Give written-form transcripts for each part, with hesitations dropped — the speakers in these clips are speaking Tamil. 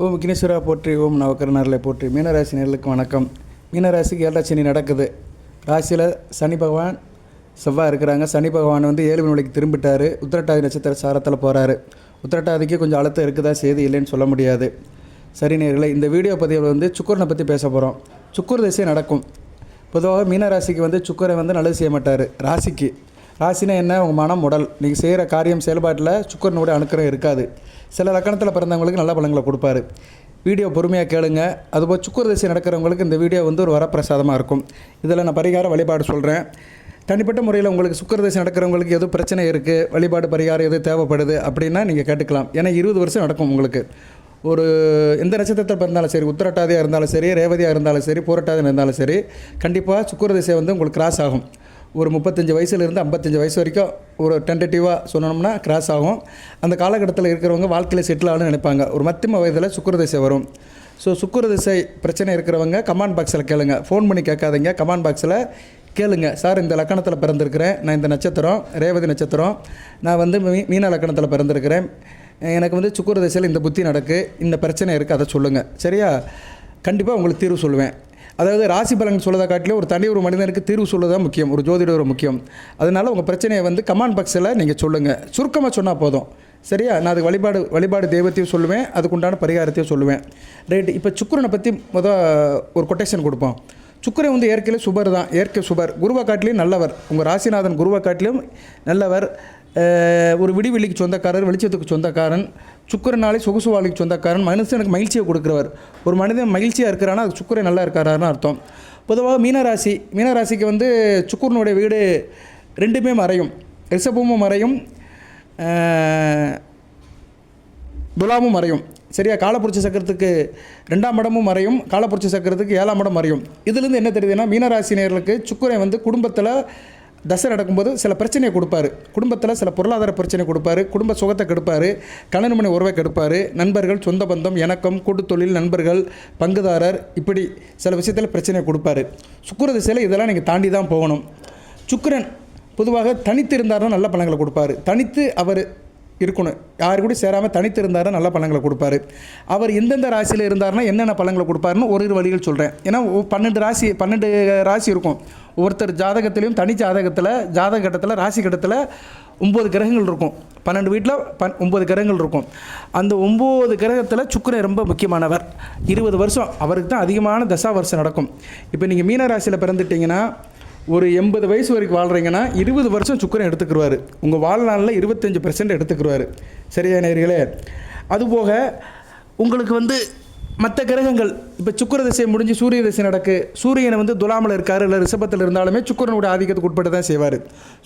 ஓம் விக்னேஸ்வரா போற்றி, ஓம் நவக்கரனர்களை போற்றி. மீனராசி நேயர்களுக்கு வணக்கம். மீனராசிக்கு 7 சனி நடக்குது. ராசியில் சனி பகவான் செவ்வாய் இருக்கிறாங்க. சனி பகவான் 7 மணிக்கு திரும்பிட்டார். உத்திரட்டாதி நட்சத்திர சாரத்தில் போகிறாரு. உத்திரட்டாதிக்கு கொஞ்சம் அழுத்தம் இருக்குதா, செய்தி இல்லைன்னு சொல்ல முடியாது. சரி நேயர்களே, இந்த வீடியோ பதிவில் சுக்கரனை பற்றி பேச போகிறோம். சுக்கர திசை நடக்கும். பொதுவாக மீனராசிக்கு சுக்கரை நல்லது செய்ய மாட்டார். ராசினா என்ன? உங்கள் மனம், உடல், நீங்கள் செய்கிற காரியம் செயல்பாட்டில் சுக்கரனுடைய அணுக்கரம் இருக்காது. சில லக்கணத்தில் பிறந்தவங்களுக்கு நல்ல பலன்களை கொடுப்பாரு. வீடியோ பொறுமையாக கேளுங்க. அதுபோல் சுக்கர திசை நடக்கிறவங்களுக்கு இந்த வீடியோ ஒரு வரப்பிரசாதமாக இருக்கும். இதில் நான் பரிகார வழிபாடு சொல்கிறேன். தனிப்பட்ட முறையில் உங்களுக்கு சுக்கர திசை நடக்கிறவங்களுக்கு எதுவும் பிரச்சனை இருக்குது, வழிபாடு பரிகாரம் எது தேவைப்படுது அப்படின்னா நீங்கள் கேட்டுக்கலாம். ஏன்னா 20 வருஷம் நடக்கும் உங்களுக்கு. ஒரு எந்த நட்சத்திரத்தில் பிறந்தாலும் சரி, உத்திரட்டாதியாக இருந்தாலும் சரி, ரேவதியாக இருந்தாலும் சரி, பூரட்டாதியாக இருந்தாலும் சரி, கண்டிப்பாக சுக்கர திசை உங்களுக்கு கிராஸ் ஆகும். ஒரு 35 வயசுலேருந்து 55 வயசு வரைக்கும் ஒரு டென்டேட்டிவாக சொன்னோம்னா கிராஸ் ஆகும். அந்த காலகட்டத்தில் இருக்கிறவங்க வாழ்க்கையில் செட்டில் ஆகணும்னு நினைப்பாங்க. ஒரு மத்தியம வயதில் சுக்கர திசை வரும். ஸோ சுக்கர திசை பிரச்சனை இருக்கிறவங்க கமெண்ட் பாக்ஸில் கேளுங்க. ஃபோன் பண்ணி கேட்காதீங்க, கமெண்ட் பாக்ஸில் கேளுங்க. சார், இந்த லக்கணத்தில் பிறந்திருக்கிறேன், நான் இந்த நட்சத்திரம் ரேவதி நட்சத்திரம், நான் மீன லக்கணத்தில் பிறந்திருக்கிறேன், எனக்கு சுக்கர திசையில் இந்த புத்தி நடக்கு, இந்த பிரச்சனை இருக்குது, அதை சொல்லுங்கள். சரியா? கண்டிப்பாக உங்களுக்கு தீர்வு சொல்லுவேன். அதாவது ராசி பலன் சொல்வதை காட்டிலும் ஒரு மனிதனுக்கு தீர்வு சொல்வதான் முக்கியம், ஒரு ஜோதிடர் முக்கியம். அதனால் உங்கள் பிரச்சனையை கமெண்ட் பாக்ஸில் நீங்கள் சொல்லுங்கள். சுருக்கமாக சொன்னால் போதும். சரியா? நான் அதுக்கு வழிபாடு தெய்வத்தையும் சொல்லுவேன், அதுக்குண்டான பரிகாரத்தையும் சொல்லுவேன். ரைட்டு. இப்போ சுக்கரனை பற்றி ஒரு கொட்டேஷன் கொடுப்போம். சுக்கரன் இயற்கையில் சுபர் தான். இயற்கை சுபர். குருவை காட்டிலையும் நல்லவர். உங்கள் ராசிநாதன் குருவை காட்டிலும் நல்லவர். ஒரு விடிவெளிக்கு சொந்தக்காரர், வெளிச்சத்துக்கு சொந்தக்காரன். சுக்கரனாலே சொகுசு வாழ்க்கைக்கு சொந்தக்காரன். மனுஷனுக்கு மகிழ்ச்சியை கொடுக்குறவர். ஒரு மனிதன் மகிழ்ச்சியாக இருக்கிறான்னா அது சுக்கரன் நல்லா இருக்காரான்னு அர்த்தம். பொதுவாக மீனராசிக்கு சுக்கரனுடைய வீடு 2மே மறையும். ரிஷபமும் மறையும், துலாமும் மறையும். சரியா? காலப்புருஷ சக்கரத்துக்கு 2ஆம் இடமும் மறையும், காலப்புருஷ சக்கரத்துக்கு 7ஆம் இடம் மறையும். இதுலேருந்து என்ன தெரியுதுன்னா, மீனராசினியர்களுக்கு சுக்கரன் குடும்பத்தில் தசை நடக்கும்போது சில பிரச்சனையை கொடுப்பார். குடும்பத்தில் சில பொருளாதார பிரச்சனை கொடுப்பார், குடும்ப சுகத்தை கெடுப்பார், கணவன் மனை உறவை கெடுப்பார், நண்பர்கள், சொந்த பந்தம், இணக்கம், கூட்டுத்தொழில், நண்பர்கள், பங்குதாரர், இப்படி சில விஷயத்தில் பிரச்சனையை கொடுப்பார். சுக்கிர திசையில் இதெல்லாம் நீங்கள் தாண்டி தான் போகணும். சுக்கிரன் பொதுவாக தனித்து இருந்தார்னா நல்ல பலன்களை கொடுப்பார். தனித்து அவர் இருக்கணும், யாரு கூட சேராமல் தனித்து இருந்தாருன்னா நல்ல பலன்களை கொடுப்பாரு. அவர் எந்தெந்த ராசியில் இருந்தார்னா என்னென்ன பலன்களை கொடுப்பாருன்னு ஒரு வழிகள் சொல்கிறேன். ஏன்னா 12 ராசி இருக்கும். ஒருத்தர் ஜாதகத்திலையும் தனி ஜாதக கட்டத்தில் ராசி கட்டத்தில் 9 கிரகங்கள் இருக்கும். 12 வீட்டில் 9 கிரகங்கள் இருக்கும். அந்த 9 கிரகத்தில் சுக்கிரன் ரொம்ப முக்கியமானவர். 20 வருஷம் அவருக்கு தான் அதிகமான தசா வருஷம் நடக்கும். இப்போ நீங்கள் மீன ராசியில் பிறந்துட்டிங்கன்னா ஒரு 80 வயசு வரைக்கும் வாழ்கிறீங்கன்னா 20 வருஷம் சுக்கிரன் எடுத்துக்கிடுவார். உங்கள் வாழ்நாளில் 25% எடுத்துக்கிடுவார். சரியா நேயர்களே? அதுபோக உங்களுக்கு மற்ற கிரகங்கள் இப்போ சுக்கிர திசை முடிஞ்சு சூரிய திசை நடக்கு. சூரியனை துலாமில் இருக்கார், இல்லை ரிஷபத்தில் இருந்தாலுமே சுக்கிரனுடைய ஆதிக்கத்துக்கு உட்பட்டு தான் செய்வார்.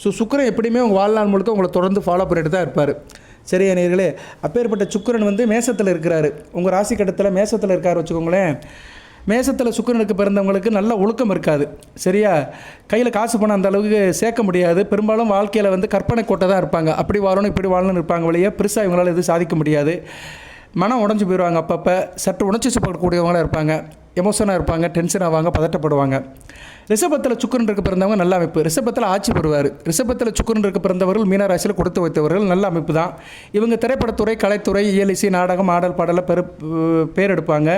ஸோ சுக்கிரன் எப்படியுமே உங்கள் வாழ்நாள் முழுக்க உங்களை தொடர்ந்து ஃபாலோ பண்ணிட்டு தான் இருப்பார். சரியா நேயர்களே? அப்பேற்பட்ட சுக்கிரன் மேசத்தில் இருக்கிறாரு. உங்கள் ராசி கட்டத்தில் மேசத்தில் இருக்கார் வச்சுக்கோங்களேன். மேசத்தில் சுக்கிரனுக்கு பிறந்தவங்களுக்கு நல்ல ஒழுக்கம் இருக்காது. சரியா? கையில் காசு பணம் அந்த அளவுக்கு சேர்க்க முடியாது. பெரும்பாலும் வாழ்க்கையில் கற்பனை கோட்டை தான் இருப்பாங்க. அப்படி வாழணும் இப்படி வாழணும்னு இருப்பாங்க. வழியே பெருசாக இவங்களால் எதுவும் சாதிக்க முடியாது. மனம் உடஞ்சி போயிடுவாங்க. அப்பப்போ சற்று உணர்ச்சி வசப்படக்கூடியவங்களாக இருப்பாங்க. எமோஷனாக இருப்பாங்க, டென்ஷன் ஆவாங்க, பதட்டப்படுவாங்க. ரிஷபத்தில் சுக்கிரன் இருக்க பிறந்தவங்க நல்ல அமைப்பு. ரிஷபத்தில் ஆட்சி பெறுவார். ரிஷபத்தில் சுக்கிரன் இருக்க பிறந்தவர்கள் மீனராசியில் கொடுத்து வைத்தவர்கள் நல்ல அமைப்பு தான். இவங்க திரைப்படத்துறை, கலைத்துறை, இயல், இசை, நாடகம், ஆடல், பாடலை பேர் எடுப்பாங்க.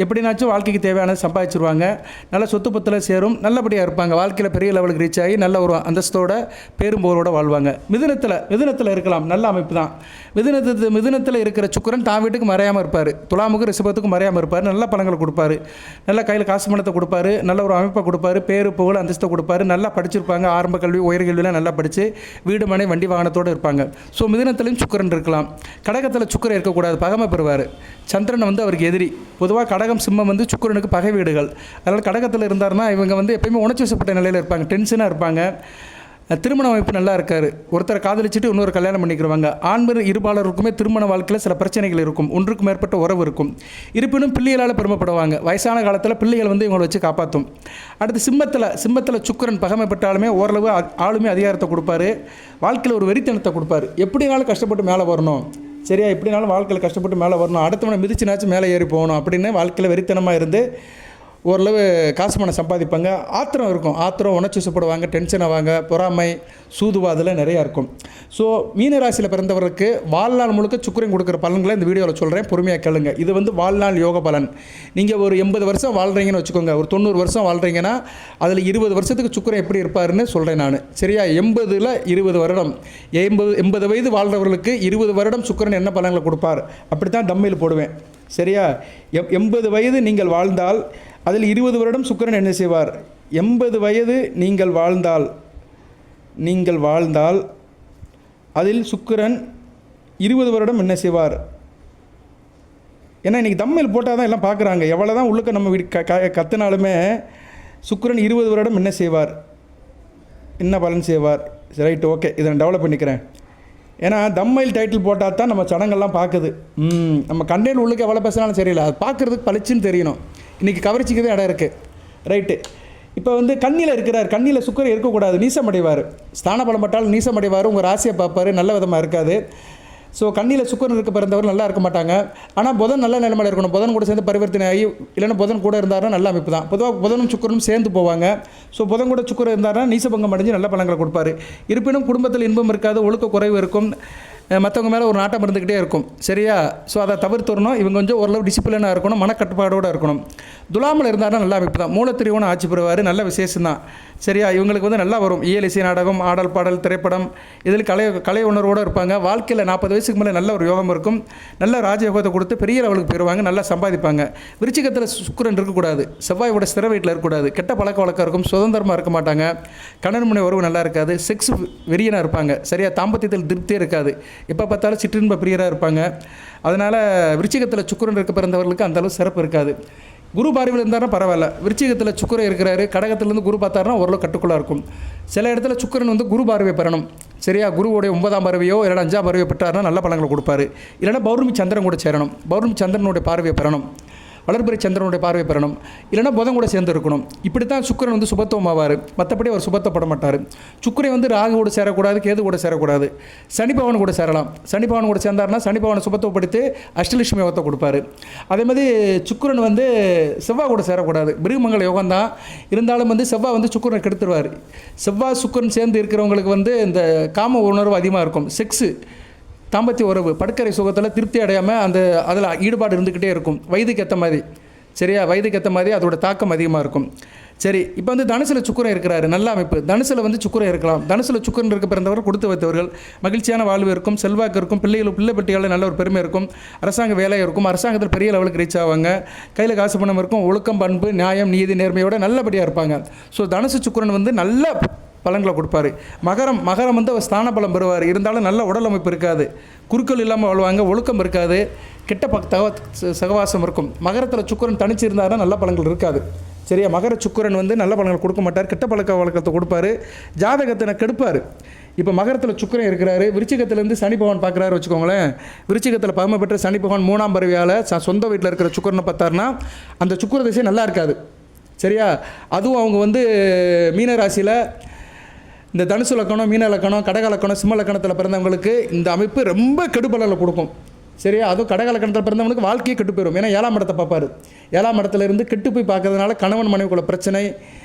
எப்படினாச்சும் வாழ்க்கைக்கு தேவையானது சம்பாதிச்சிருவாங்க. நல்ல சொத்து பத்தில் சேரும், நல்லபடியாக இருப்பாங்க. வாழ்க்கையில் பெரிய லெவலுக்கு ரீச் ஆகி நல்ல ஒரு அந்தஸ்தோட பேரும் போரோட வாழ்வாங்க. மிதுனத்தில் இருக்கலாம், நல்ல அமைப்பு தான். மிதுனத்தில் இருக்கிற சுக்கிரன் தான் வீட்டுக்கு மறையாமல் இருப்பார். துலாமுக்கு ரிஷபத்துக்கும் மறையாமல் இருப்பார். நல்ல பலன்களை கொடுப்பாரு. நல்ல கையில் காசு பணத்தை கொடுப்பாரு. நல்ல ஒரு அமைப்பை கொடுப்பாரு. பேரு புகழ் அந்தஸ்தை கொடுப்பாரு. நல்லா படிச்சிருப்பாங்க. ஆரம்ப கல்வி, உயர்கல்வியெலாம் நல்லா படித்து வீடு மனை வண்டி வாகனத்தோடு இருப்பாங்க. ஸோ மிதுனத்திலையும் சுக்கிரன் இருக்கலாம். கடகத்தில் சுக்கிரன் இருக்கக்கூடாது, பகமை பெறுவார். சந்திரன் அவருக்கு எதிரி. பொதுவாக கடகம், சிம்மம் சுக்கிரனுக்கு பகை வீடுகள். அதனால் கடகத்தில் இருந்தாருன்னா இவங்க எப்பயுமே உணர்ச்சி வசப்பட்ட நிலையில் இருப்பாங்க, டென்ஷனாக இருப்பாங்க. திருமண அமைப்பு நல்லா இருக்கார். ஒருத்தரை காதலிச்சுட்டு இன்னொரு கல்யாணம் பண்ணிக்கிறவாங்க. ஆண்பர் இருபாலருக்குமே திருமண வாழ்க்கையில் சில பிரச்சனைகள் இருக்கும். ஒன்றுக்கு மேற்பட்ட உறவு இருக்கும். இருப்பினும் பிள்ளைகளால் பெருமைப்படுவாங்க. வயசான காலத்தில் பிள்ளைகள் இவங்களை வச்சு காப்பாற்றும். அடுத்து சிம்மத்தில் சுக்கிரன் பகமைப்பட்டாலுமே ஓரளவு ஆளுமே அதிகாரத்தை கொடுப்பாரு. வாழ்க்கையில் ஒரு வெறித்தனத்தை கொடுப்பாரு. எப்படினாலும் கஷ்டப்பட்டு மேலே வரணும். சரியா? எப்படினாலும் வாழ்க்கையில் கஷ்டப்பட்டு மேலே வரணும், அடுத்தவனை மிதிச்சுனாச்சும் மேலே ஏறி போகணும் அப்படின்னு வாழ்க்கையில் வெறித்தனமாக இருந்து ஓரளவு காசு பணம் சம்பாதிப்பாங்க. ஆத்திரம் இருக்கும், ஆத்திரம், உணர்ச்சிவசப்படுவாங்க, டென்ஷன் ஆவாங்க, பொறாமை, சூதுவாதில் நிறையா இருக்கும். ஸோ மீனராசியில் பிறந்தவர்களுக்கு வாழ்நாள் முழுக்க சுக்கிரன் கொடுக்குற பலன்களை இந்த வீடியோவில் சொல்கிறேன், பொறுமையாக கேளுங்க. இது வந்து வாழ்நாள் யோக பலன். நீங்கள் ஒரு 80 வருஷம் வாழ்கிறீங்கன்னு வச்சுக்கோங்க, ஒரு 90 வருஷம் வாழ்கிறீங்கன்னா அதில் 20 வருஷத்துக்கு சுக்கிரன் எப்படி இருப்பாருன்னு சொல்கிறேன் நான். சரியா? 80ல் 20 வருடம், 80 வயது வாழ்கிறவர்களுக்கு 20 வருடம் சுக்கிரன் என்ன பலன்களை கொடுப்பார், அப்படி தான் டம்மில் போடுவேன். சரியா? 80 வயது நீங்கள் வாழ்ந்தால் அதில் 20 வருடம் சுக்கிரன் என்ன செய்வார்? 80 வயது நீங்கள் வாழ்ந்தால் அதில் சுக்கிரன் 20 வருடம் என்ன செய்வார்? ஏன்னா இன்றைக்கி தம்மில் போட்டால் தான் எல்லாம் பார்க்குறாங்க. எவ்வளோ தான் உள்ளுக்க நம்ம கற்றுனாலுமே சுக்கிரன் 20 வருடம் என்ன செய்வார், என்ன பலன் செய்வார்? ரைட், ஓகே, இதை நான் டெவலப் பண்ணிக்கிறேன். ஏன்னா தம்மைல் டைட்டில் போட்டால் தான் நம்ம சடங்கெல்லாம் பார்க்குது. நம்ம கண்டென்ட் உள்ளுக்கு எவ்வளோ பேசினாலும் சரியில்லை, அது பார்க்குறதுக்கு பளிச்சுன்னு தெரியணும். இன்றைக்கி கவர்ச்சிக்கு தான் இடம் இருக்குது. ரைட்டு. இப்போ வந்து கண்ணியில் இருக்கிறார், கண்ணியில் சுக்கிரன் இருக்கக்கூடாது, நீசமடைவார். ஸ்தான பலம் பட்டால் நீசமடைவார், உங்கள் ராசியை பார்ப்பார், நல்ல விதமாக இருக்காது. ஸோ கண்ணியில் சுக்கிரன் இருக்க பிறந்தவர் நல்லா இருக்க மாட்டாங்க. ஆனால் புதன் நல்ல நிலைமையில் இருக்கணும். புதன் கூட சேர்ந்து பரிவர்த்தனை ஆகி, இல்லைன்னா புதன் கூட இருந்தாருன்னா நல்ல அமைப்பு தான். பொதுவாக புதனும் சுக்கிரனும் சேர்ந்து போவாங்க. ஸோ புதன் கூட சுக்கிரன் இருந்தாருன்னா நீசபங்கம் அடைஞ்சு நல்ல பலன்களை கொடுப்பாரு. இருப்பினும் குடும்பத்தில் இன்பம் இருக்காது, ஒழுக்க குறைவு இருக்கும், மற்றவங்க மேலே ஒரு நாட்டம் இருந்துக்கிட்டே இருக்கும். சரியா? ஸோ அதை தவிர்த்துடணும். இவங்க கொஞ்சம் ஓரளவு டிசிப்ளினாக இருக்கணும், மனக்கட்டுப்பாடோடு இருக்கணும். துலாமில் இருந்தாருன்னா நல்ல அமைப்பு தான். மூலத்திரியோன்னு ஆட்சி பெறுவார், நல்ல விசேஷம் தான். சரியா? இவங்களுக்கு வந்து நல்லா வரும். இயல், இசை, நாடகம், ஆடல், பாடல், திரைப்படம், இதில் கலை உணர்வோடு இருப்பாங்க. வாழ்க்கையில் 40 வயசுக்கு மேலே நல்ல ஒரு யோகம் இருக்கும். நல்ல ராஜயோகத்தை கொடுத்து பெரிய லெவலுக்கு போயிடுவாங்க, நல்லா சம்பாதிப்பாங்க. விருச்சிகத்தில் சுக்கிரன் இருக்கக்கூடாது, செவ்வாயோட ஸ்திர வீட்டில் இருக்கக்கூடாது, கெட்ட பழக்க வழக்கம் இருக்கும், சுதந்திரமாக இருக்க மாட்டாங்க, கணவன் மனை உறவு நல்லா இருக்காது, செக்ஸ் வெறியனாக இருப்பாங்க. சரியா? தாம்பத்தியத்தில் திருப்தியே இருக்காது, எப்போ பார்த்தாலும் சிற்றின்ப பிரியராக இருப்பாங்க. அதனால் விருச்சிகத்தில் சுக்கிரன் இருக்க பிறந்தவர்களுக்கு அந்தளவு சிறப்பு இருக்காது. குரு பார்வையில் இருந்தாருன்னா பரவாயில்ல. விருச்சிகத்தில் சுக்கிரன் இருக்கிறாரு, கடகத்திலேருந்து குரு பார்த்தாருன்னா ஓரளவு கட்டுக்குள்ளாக இருக்கும். சில இடத்துல சுக்கிரன் வந்து குரு பார்வை பெறணும். சரியா? குருவோடைய 9ஆம் பார்வையோ இல்லைனா 5ஆம் பார்வையோ பெற்றாருன்னா நல்ல பலன்களை கொடுப்பாரு. இல்லைனா பௌர்ணமி சந்திரன் கூட சேரணும், பௌர்ணமி சந்திரனுடைய பார்வையை பெறணும், வளர்பிறை சந்திரனுடைய பார்வை பெறணும், இல்லைனா புதன் கூட சேர்ந்து இருக்கணும். இப்படி தான் சுக்கிரன் வந்து சுபத்துவம் ஆவார். மற்றபடி அவர் சுபத்தப்பட மாட்டார். சுக்கிரன் வந்து ராகு கூட சேரக்கூடாது, கேது கூட சேரக்கூடாது, சனி பகவான் கூட சேரலாம். சனி பகவான் கூட சேர்ந்தார்னா சனி பகவானை சுபத்துவப்படுத்தி அஷ்டலட்சுமி யோகத்தை கொடுப்பாரு. அதே மாதிரி சுக்கிரன் வந்து செவ்வாய் கூட சேரக்கூடாது. பிருகமங்கல யோகம் தான், இருந்தாலும் வந்து செவ்வாய் வந்து சுக்கிரனை கெடுத்துருவார். செவ்வாய் சுக்கிரன் சேர்ந்து இருக்கிறவங்களுக்கு வந்து இந்த காம உணர்வு அதிகமாக இருக்கும், செக்ஸு, தாம்பத்திய உறவு, படுக்கரை சுகத்தில் திருப்தி அடையாமல் அதில் ஈடுபாடு இருந்துக்கிட்டே இருக்கும். வயதுக்கு ஏற்ற மாதிரி. சரியா? வயதுக்கு ஏற்ற மாதிரி அதோட தாக்கம் அதிகமாக இருக்கும். சரி, இப்போ வந்து தனுசில் சுக்கிரன் இருக்கிறாரு, நல்ல அமைப்பு. தனுசில் வந்து சுக்கிரன் இருக்கலாம். தனுசில் சுக்கிரன் இருக்க பிறந்தவர் கொடுத்து வைத்தவர்கள், மகிழ்ச்சியான வாழ்வு இருக்கும், செல்வாக்கு இருக்கும், பிள்ளை பெட்டிகளில் நல்ல ஒரு பெருமை இருக்கும், அரசாங்க வேலை இருக்கும், அரசாங்கத்தில் பெரிய லெவலுக்கு ரீச் ஆவாங்க, கையில் காசு பணம் இருக்கும், ஒழுக்கம், பண்பு, நியாயம், நீதி, நேர்மையோட நல்லபடியாக இருப்பாங்க. ஸோ தனுசு சுக்கிரன் வந்து நல்ல பலன்களை கொடுப்பார். மகரம் வந்து அவர் ஸ்தான பலம் பெறுவார். இருந்தாலும் நல்ல உடல் அமைப்பு இருக்காது, குறுக்கள் இல்லாமல் வாழ்வாங்க, ஒழுக்கம் இருக்காது, கெட்ட சகவாசம் இருக்கும். மகரத்தில் சுக்கிரன் தனிச்சு இருந்தாருன்னா நல்ல பலன்கள் இருக்காது. சரியா? மகர சுக்கிரன் வந்து நல்ல பலன்கள் கொடுக்க மாட்டார், கெட்ட பழக்க வழக்கத்தை கொடுப்பாரு, ஜாதகத்தை கெடுப்பார். இப்போ மகரத்தில் சுக்கிரன் இருக்கிறாரு, விருச்சிகத்திலேருந்து சனி பகவான் பார்க்குறாரு வச்சுக்கோங்களேன். விருச்சிகத்தில் பகமை பெற்ற சனி பகவான் 3ஆம் பார்வையால் சொந்த வீட்டில் இருக்கிற சுக்கிரனை பார்த்தாருன்னா அந்த சுக்கிர திசை நல்லா இருக்காது. சரியா? அதுவும் அவங்க வந்து மீனராசியில் இந்த தனுசு லக்கணம், மீன லக்கணம், கடக லக்கணம், சிம்ம லக்கணத்தில் பிறந்தவங்களுக்கு இந்த அமைப்பு ரொம்ப கெடுபலனை கொடுக்கும். சரியா? அதுவும் கடக லக்கணத்தில் பிறந்தவங்களுக்கு வாழ்க்கையே கெட்டு போயிடும். ஏன்னா 7ஆம் இடத்தை பார்ப்பார். 7ஆம் இடத்துல இருந்து கெட்டு போய் பார்க்கறதுனால கணவன் மனைவிக்குள்ள பிரச்சனை,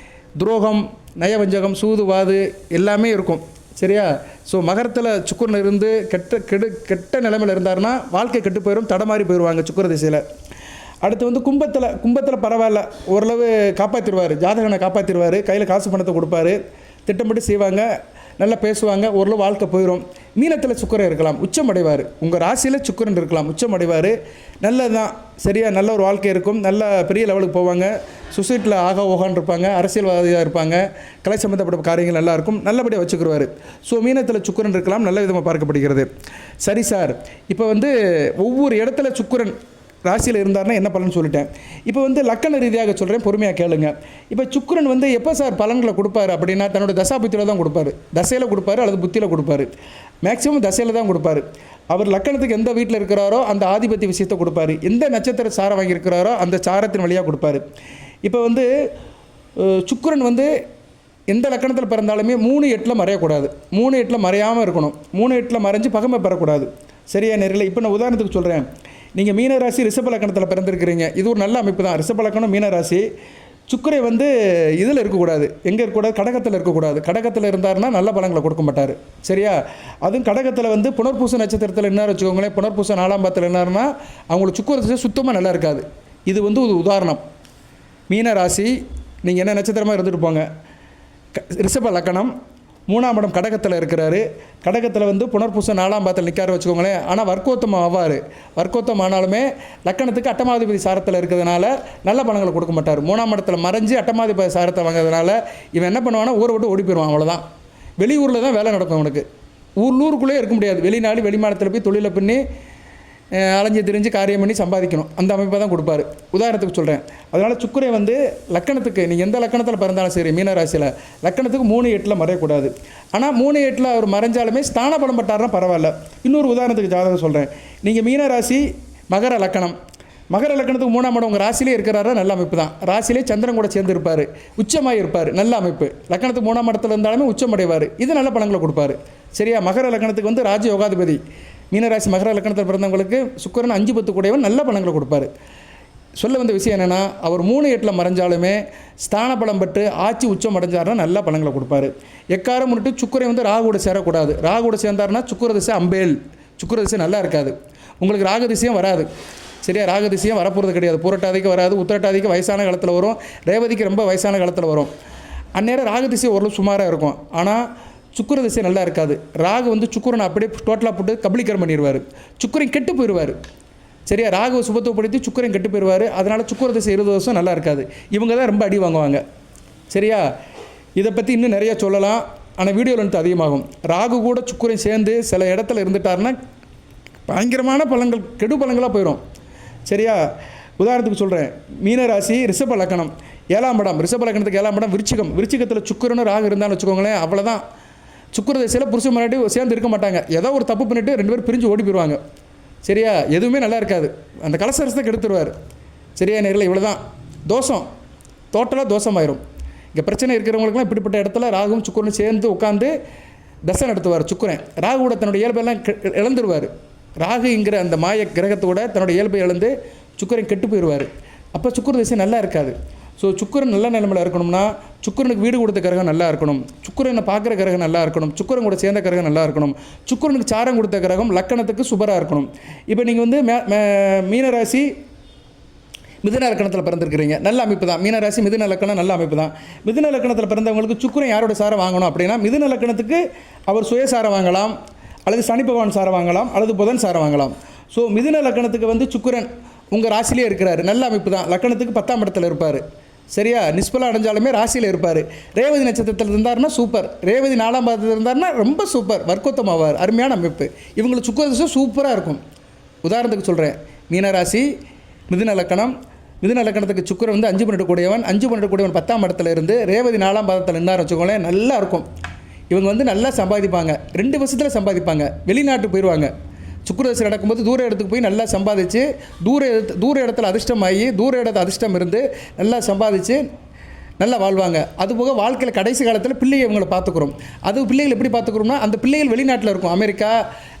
துரோகம், நயவஞ்சகம், சூதுவாது எல்லாமே இருக்கும். சரியா? ஸோ மகரத்தில் சுக்கிரன் இருந்து கெட்ட நிலைமையில் இருந்தாருன்னா வாழ்க்கை கெட்டு போயிடும், தடமாறி போயிடுவாங்க சுக்கிர திசையில். அடுத்து வந்து கும்பத்தில் பரவாயில்ல, ஓரளவு காப்பாற்றிடுவார், ஜாதகனை காப்பாற்றிடுவார், கையில் காசு பணத்தை கொடுப்பாரு, திட்டமிட்டு செய்வாங்க, நல்லா பேசுவாங்க, ஓரளவு வாழ்க்கை போயிடும். மீனத்தில் சுக்கிரன் இருக்கலாம், உச்சம் அடைவார். உங்கள் ராசியில் சுக்கிரன் இருக்கலாம், உச்சம் அடைவார், நல்லது தான். சரியா? நல்ல ஒரு வாழ்க்கை இருக்கும், நல்ல பெரிய லெவலுக்கு போவாங்க, சொசைட்டியில் ஓகான்னு இருப்பாங்க, அரசியல்வாதியாக இருப்பாங்க, கலை சம்மந்தப்பட்ட காரியங்கள் நல்லாயிருக்கும், நல்லபடியாக வச்சுக்கிடுவார். ஸோ மீனத்தில் சுக்கிரன் இருக்கலாம், நல்ல விதமாக பார்க்கப்படுகிறது. சரி சார், இப்போ வந்து ஒவ்வொரு இடத்துல சுக்கிரன் ராசியில் இருந்தார்னா என்ன பலன் சொல்லிட்டேன். இப்போ வந்து லக்கண ரீதியாக சொல்கிறேன், பொறுமையாக கேளுங்க. இப்போ சுக்கிரன் வந்து எப்போ சார் பலன்களை கொடுப்பாரு அப்படின்னா தன்னோட தசாபுத்தியில் தான் கொடுப்பாரு, தசையில் கொடுப்பாரு அல்லது புத்தியில் கொடுப்பாரு, மேக்ஸிமம் தசையில் தான் கொடுப்பாரு. அவர் லக்கணத்துக்கு எந்த வீட்டில் இருக்கிறாரோ அந்த ஆதிபத்திய விஷயத்தை கொடுப்பாரு, எந்த நட்சத்திர சாரம் வாங்கியிருக்கிறாரோ அந்த சாரத்தின் வழியாக கொடுப்பாரு. இப்போ வந்து சுக்கிரன் வந்து எந்த லக்கணத்தில் பிறந்தாலுமே 3-8 மறையக்கூடாது, 3-8 மறையாமல் இருக்கணும், 3-8 மறைஞ்சு பகமை பெறக்கூடாது. சரியா நேரில்? இப்போ நான் உதாரணத்துக்கு சொல்கிறேன். நீங்கள் மீனராசி ரிஷப லக்கணத்தில் பிறந்திருக்கிறீங்க, இது ஒரு நல்ல அமைப்பு தான். ரிஷப லக்கணம் மீனராசி சுக்கிரை வந்து இதில் இருக்கக்கூடாது, எங்கே இருக்கக்கூடாது, கடகத்தில் இருக்கக்கூடாது. கடகத்தில் இருந்தாருன்னா நல்ல பலன்களை கொடுக்க மாட்டார். சரியா? அதுவும் கடகத்தில் வந்து புனர்பூச நட்சத்திரத்தில் என்ன வச்சுக்கோங்களேன், புனர்பூச 4ஆம் பாதத்தில் என்னாருன்னா அவங்களுக்கு சுக்கிர திசை சுத்தமாக நல்லா இருக்காது. இது வந்து ஒரு உதாரணம். மீன ராசி, நீங்கள் என்ன நட்சத்திரமாக இருந்துட்டு போங்க. ரிஷப லக்கணம், 3ஆம் இடம் கடகத்தில் இருக்கிறாரு. கடகத்தில் வந்து புனர்பூச 4ஆம் பாதத்தில் நிற்காரு வச்சுக்கோங்களேன். ஆனால் வர்க்கோத்தம் ஆவார். வர்க்கோத்தம் ஆனாலுமே லக்கணத்துக்கு அட்டமாதிபதி சாரத்தில் இருக்கிறதுனால நல்ல பலன்களை கொடுக்க மாட்டார். 3ஆம் இடத்துல மறைஞ்சு அட்டமாதிபதி சாரத்தை வாங்கிறதுனால இவன் என்ன பண்ணுவான்னா ஊரை விட்டு ஓடி போயிடுவான். அவ்வளோதான். வெளியூரில் தான் வேலை நடக்கும் அவனுக்கு. உள்ளூருக்குள்ளே இருக்க முடியாது. வெளிநாடு வெளிமாநிலத்தில் போய் தொழிலை பண்ணி அலைஞ்சி திரிஞ்சு காரியம் பண்ணி சம்பாதிக்கணும். அந்த அமைப்பை தான் கொடுப்பாரு. உதாரணத்துக்கு சொல்கிறேன். அதனால் சுக்கிரை வந்து லக்கணத்துக்கு, நீங்கள் எந்த லக்கணத்தில் பிறந்தாலும் சரி மீனராசியில் லக்கணத்துக்கு 3-8 மறையக்கூடாது. ஆனால் 3-8 அவர் மறைஞ்சாலுமே ஸ்தான பலம் பட்டார்னா பரவாயில்ல. இன்னொரு உதாரணத்துக்கு ஜாதகம் சொல்கிறேன். நீங்கள் மீனராசி மகர லக்கணம், மகர லக்கணத்துக்கு 3ஆம் இடம் உங்கள் ராசிலே இருக்கிறாரா, நல்ல அமைப்பு தான். ராசிலே சந்திரன் கூட சேர்ந்து இருப்பார், உச்சமாக இருப்பார், நல்ல அமைப்பு. லக்கணத்துக்கு 3ஆம் இடத்துல இருந்தாலுமே உச்சம் அடைவார். இது நல்ல பலன்களை கொடுப்பாரு. சரியா? மகர லக்கணத்துக்கு வந்து ராஜ யோகாதிபதி. மீனராசி மகர லக்கணத்தில் பிறந்தவங்களுக்கு சுக்கிரன் 5-10 கூடையவன் நல்ல பலன்களை கொடுப்பார். சொல்ல வந்த விஷயம் என்னென்னா, அவர் 3-8 மறைஞ்சாலுமே ஸ்தான பலம் பெற்று ஆட்சி உச்சம் அடைஞ்சாருன்னா நல்ல பலன்களை கொடுப்பாரு. எக்காரம் முன்னிட்டு சுக்கிரை வந்து ராகுவோட சேரக்கூடாது. ராகுவோட சேர்ந்தாருன்னா சுக்கிர திசை அம்பேல், சுக்கிர திசை நல்லா இருக்காது. உங்களுக்கு ராகு திசையும் வராது. சரியா? ராகு திசையும் வரப்போகிறது கிடையாது. பூரட்டாதிக்கு வராது, உத்திரட்டாதிக்கு வயசான காலத்தில் வரும், ரேவதிக்கு ரொம்ப வயசான காலத்தில் வரும். அந்நேரம் ராகு திசை ஓரளவு சுமாராக இருக்கும். ஆனால் சுக்கிர திசை நல்லா இருக்காது. ராகு வந்து சுக்கிரனை அப்படியே டோட்டலாக போட்டு கபலீகரம் பண்ணிடுவார். சுக்கிரன் கெட்டு போயிடுவார். சரியா? ராகுவை சுபத்துவப்படுத்தி சுக்கிரன் கெட்டு போயிடுவார். அதனால் சுக்கிர திசை 20 வருஷம் நல்லா இருக்காது. இவங்க தான் ரொம்ப அடி வாங்குவாங்க. சரியா? இதை பற்றி இன்னும் நிறையா சொல்லலாம். ஆனால் வீடியோ லென்த் அதிகமாகும். ராகு கூட சுக்கிரன் சேர்ந்து சில இடத்துல இருந்துட்டாருன்னா பயங்கரமான பலன்கள், கெடு பலங்களாக போயிடும். சரியா? உதாரணத்துக்கு சொல்கிறேன். மீனராசி ரிஷப லக்கணம், 7ஆம் இடம், ரிஷப லக்கணத்துக்கு 7ஆம் இடம் விருச்சிகம். விருச்சிகத்தில் சுக்கிரனும் ராகு இருந்தான்னு வச்சுக்கோங்களேன், அவ்வளோதான். சுக்கிர திசையில் புருஷன் முன்னாடி சேர்ந்து இருக்க மாட்டாங்க. ஏதோ ஒரு தப்பு பண்ணிவிட்டு 2 பேரும் பிரிஞ்சு ஓடி போயிடுவாங்க. சரியா? எதுவுமே நல்லா இருக்காது. அந்த கலசரசத்தை கெடுத்துருவார். சரியா? நேரில் இவ்வளோ தான் தோஷம், டோட்டலாக தோஷமாயிரும். இங்கே பிரச்சனை இருக்கிறவங்களுக்குலாம் இப்படிப்பட்ட இடத்துல ராகுவும் சுக்கிரனும் சேர்ந்து உட்காந்து தசை நடத்துவார். சுக்கிரன் ராகுவோட தன்னுடைய இயல்பெல்லாம் இழந்துருவார். ராகுங்கிற அந்த மாய கிரகத்தோட தன்னுடைய இயல்பை இழந்து சுக்கிரன் கெட்டு போயிடுவார். அப்போ சுக்கிர திசை நல்லா இருக்காது. ஸோ சுக்கிரன் நல்ல நிலைமையில் இருக்கணும்னா சுக்கிரனுக்கு வீடு கொடுத்த கிரகம் நல்லா இருக்கணும், சுக்கிரனை பார்க்குற கிரகம் நல்லா இருக்கணும், சுக்கிரன் கூட சேர்ந்த கிரகம் நல்லா இருக்கணும், சுக்கிரனுக்கு சாரம் கொடுத்த கிரகம் லக்கணத்துக்கு சுபராக இருக்கணும். இப்போ நீங்கள் வந்து மீனராசி மிதுன லக்கணத்தில் பிறந்திருக்கிறீங்க, நல்ல அமைப்பு தான். மீனராசி மிதுன லக்கணம் நல்ல அமைப்பு தான். மிதுன லக்கணத்தில் பிறந்தவங்களுக்கு சுக்கிரன் யாரோட சாரம் வாங்கணும் அப்படின்னா மிதுன லக்கணத்துக்கு அவர் சுயசாரம் வாங்கலாம், அல்லது சனி பகவான் சாரம் வாங்கலாம், அல்லது புதன் சாரம் வாங்கலாம். ஸோ மிதுன லக்கணத்துக்கு வந்து சுக்கிரன் உங்கள் ராசிலே இருக்கிறாரு, நல்ல அமைப்பு தான். லக்கணத்துக்கு 10ஆம் இடத்துல இருப்பார். சரியா? நிஸ்பலம் அடைஞ்சாலுமே ராசியில் இருப்பார். ரேவதி நட்சத்திரத்தில் இருந்தாருன்னா சூப்பர், ரேவதி 4ஆம் பாதத்தில் இருந்தாருன்னா ரொம்ப சூப்பர், வர்க்கோத்தம் ஆவார். அருமையான அமைப்பு. இவங்களுக்கு சுக்கிர திசை சூப்பராக இருக்கும். உதாரணத்துக்கு சொல்கிறேன். மீனராசி மிதுன லக்கணம், மிதுன லக்கணத்துக்கு சுக்கிரன் வந்து 5-12 கூடியவன், 5-12 கூடியவன் 10ஆம் இடத்துல இருந்து ரேவதி 4ஆம் பாதத்தில் நின்னார் வச்சுக்கோங்களேன், நல்லா இருக்கும். இவங்க வந்து நல்லா சம்பாதிப்பாங்க, 2 வருஷத்தில் சம்பாதிப்பாங்க, வெளிநாட்டுக்கு போயிடுவாங்க. சுக்கிரதசை நடக்கும்போது தூர இடத்துக்கு போய் நல்லா சம்பாதிச்சு தூர இடத்துல அதிர்ஷ்டமாகி தூர இடத்து அதிர்ஷ்டம் இருந்து நல்லா சம்பாதிச்சு நல்லா வாழ்வாங்க. அதுபோக வாழ்க்கையில் கடைசி காலத்தில் பிள்ளையை இவங்களை பார்த்துக்குறோம். அது பிள்ளைகள் எப்படி பார்த்துக்குறோம்னா அந்த பிள்ளைகள் வெளிநாட்டில் இருக்கும், அமெரிக்கா,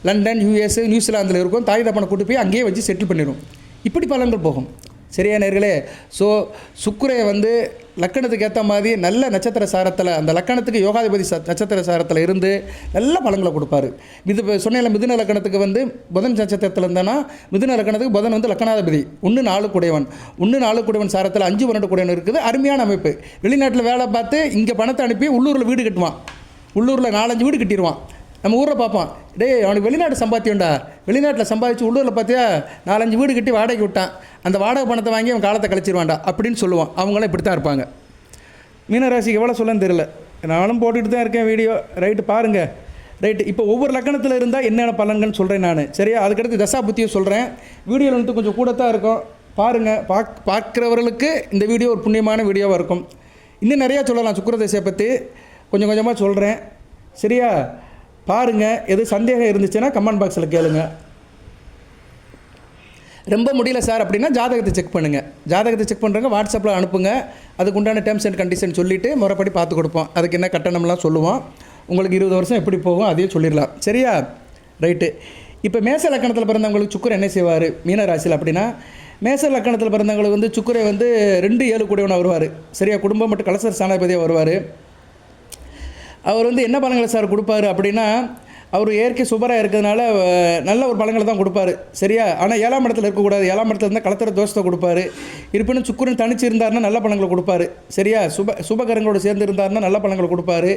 லண்டன், யூஎஸ், நியூசிலாந்தில் இருக்கும். தாய் தப்பனை கூட்டு போய் அங்கேயே வச்சு செட்டில் பண்ணிடும். இப்படி பலன்கள் போகும். சரியா நேர்களே? ஸோ சுக்கிரை வந்து லக்கணத்துக்கு ஏற்ற மாதிரி நல்ல நட்சத்திர சாரத்தில், அந்த லக்கணத்துக்கு யோகாதிபதி நட்சத்திர சாரத்தில் இருந்து நல்ல பலன்களை கொடுப்பாரு. இது சொன்ன மிதுன லக்கணத்துக்கு வந்து புதன் நட்சத்திரத்தில் இருந்தேன்னா மிதுன லக்கணத்துக்கு புதன் வந்து லக்கணாதிபதி 1-4 கூடையவன், 1-4 கூடையவன் சாரத்தில் 5-12 கூடையவன் இருக்குது. அருமையான அமைப்பு. வெளிநாட்டில் வேலை பார்த்து இங்கே பணத்தை அனுப்பி உள்ளூரில் வீடு கட்டுவான், உள்ளூரில் 4-5 வீடு கட்டிடுவான். நம்ம ஊரில் பார்ப்போம், டேய் அவனுக்கு வெளிநாட்டு சம்பாத்தியம்டா, வெளிநாட்டில் சம்பாதிச்சு உள்ளூரில் பார்த்தியா 4-5 வீடு கட்டி வாடகை விட்டான், அந்த வாடகை பணத்தை வாங்கி அவன் காலத்தை கழிச்சிருவான்டா அப்படின்னு சொல்லுவான். அவங்களாம் இப்படி தான் இருப்பாங்க. மீனராசிக்கு எவ்வளோ சொல்லன்னு தெரியல, நானும் போட்டுக்கிட்டு தான் இருக்கேன் வீடியோ. ரைட்டு பாருங்கள். ரைட்டு, இப்போ ஒவ்வொரு லக்கணத்தில் இருந்தால் என்னென்ன பலன்கள்னு சொல்கிறேன் நான். சரியா? அதுக்கடுத்து தசா புத்தியை சொல்கிறேன். வீடியோவில் வந்து கொஞ்சம் கூட தான் இருக்கும், பாருங்கள். பார்க்குறவர்களுக்கு இந்த வீடியோ ஒரு புண்ணியமான வீடியோவாக இருக்கும். இன்னும் நிறையா சொல்லலாம் சுக்கிர திசையை பற்றி, கொஞ்சம் கொஞ்சமாக சொல்கிறேன். சரியா? பாருங்கள். எது சந்தேகம் இருந்துச்சுன்னா கமெண்ட் பாக்ஸில் கேளுங்க. ரொம்ப முடியல சார் அப்படின்னா ஜாதகத்தை செக் பண்ணுங்கள். ஜாதகத்தை செக் பண்ணுறவங்க வாட்ஸ்அப்பில் அனுப்புங்க. அதுக்கு உண்டான டேர்ம்ஸ் அண்ட் கண்டிஷன் சொல்லிவிட்டு முறைப்படி பார்த்து கொடுப்போம். அதுக்கு என்ன கட்டணம்லாம் சொல்லுவோம். உங்களுக்கு 20 வருஷம் எப்படி போகும் அதையும் சொல்லிடலாம். சரியா? ரைட்டு. இப்போ மேச லக்கணத்தில் பிறந்தவங்களுக்கு சுக்கிரன் என்ன செய்வார் மீனராசியில் அப்படின்னா, மேச லக்கணத்தில் பிறந்தவங்களுக்கு வந்து சுக்கிரை வந்து 2-7 கூடியவனாக வருவார். சரியா, குடும்பம் மற்றும் கலசர ஸ்தானாதிபதியாக வருவார். அவர் வந்து என்ன பலன்களை சார் கொடுப்பாரு அப்படின்னா, அவர் இயற்கை சுபராக இருக்கிறதுனால நல்ல ஒரு பலன்களை தான் கொடுப்பாரு. சரியா, ஆனால் 7ஆம் இடத்துல இருக்கக்கூடாது. 7ஆம் இடத்துல இருந்தால் கலத்திர தோஷத்தை கொடுப்பாரு. இருப்பினும் சுக்கிரன் தனிச்சு இருந்தாருன்னா நல்ல பலன்களை கொடுப்பாரு. சரியா, சுபகரங்களோடு சேர்ந்து இருந்தாருன்னா நல்ல பலன்களை கொடுப்பாரு.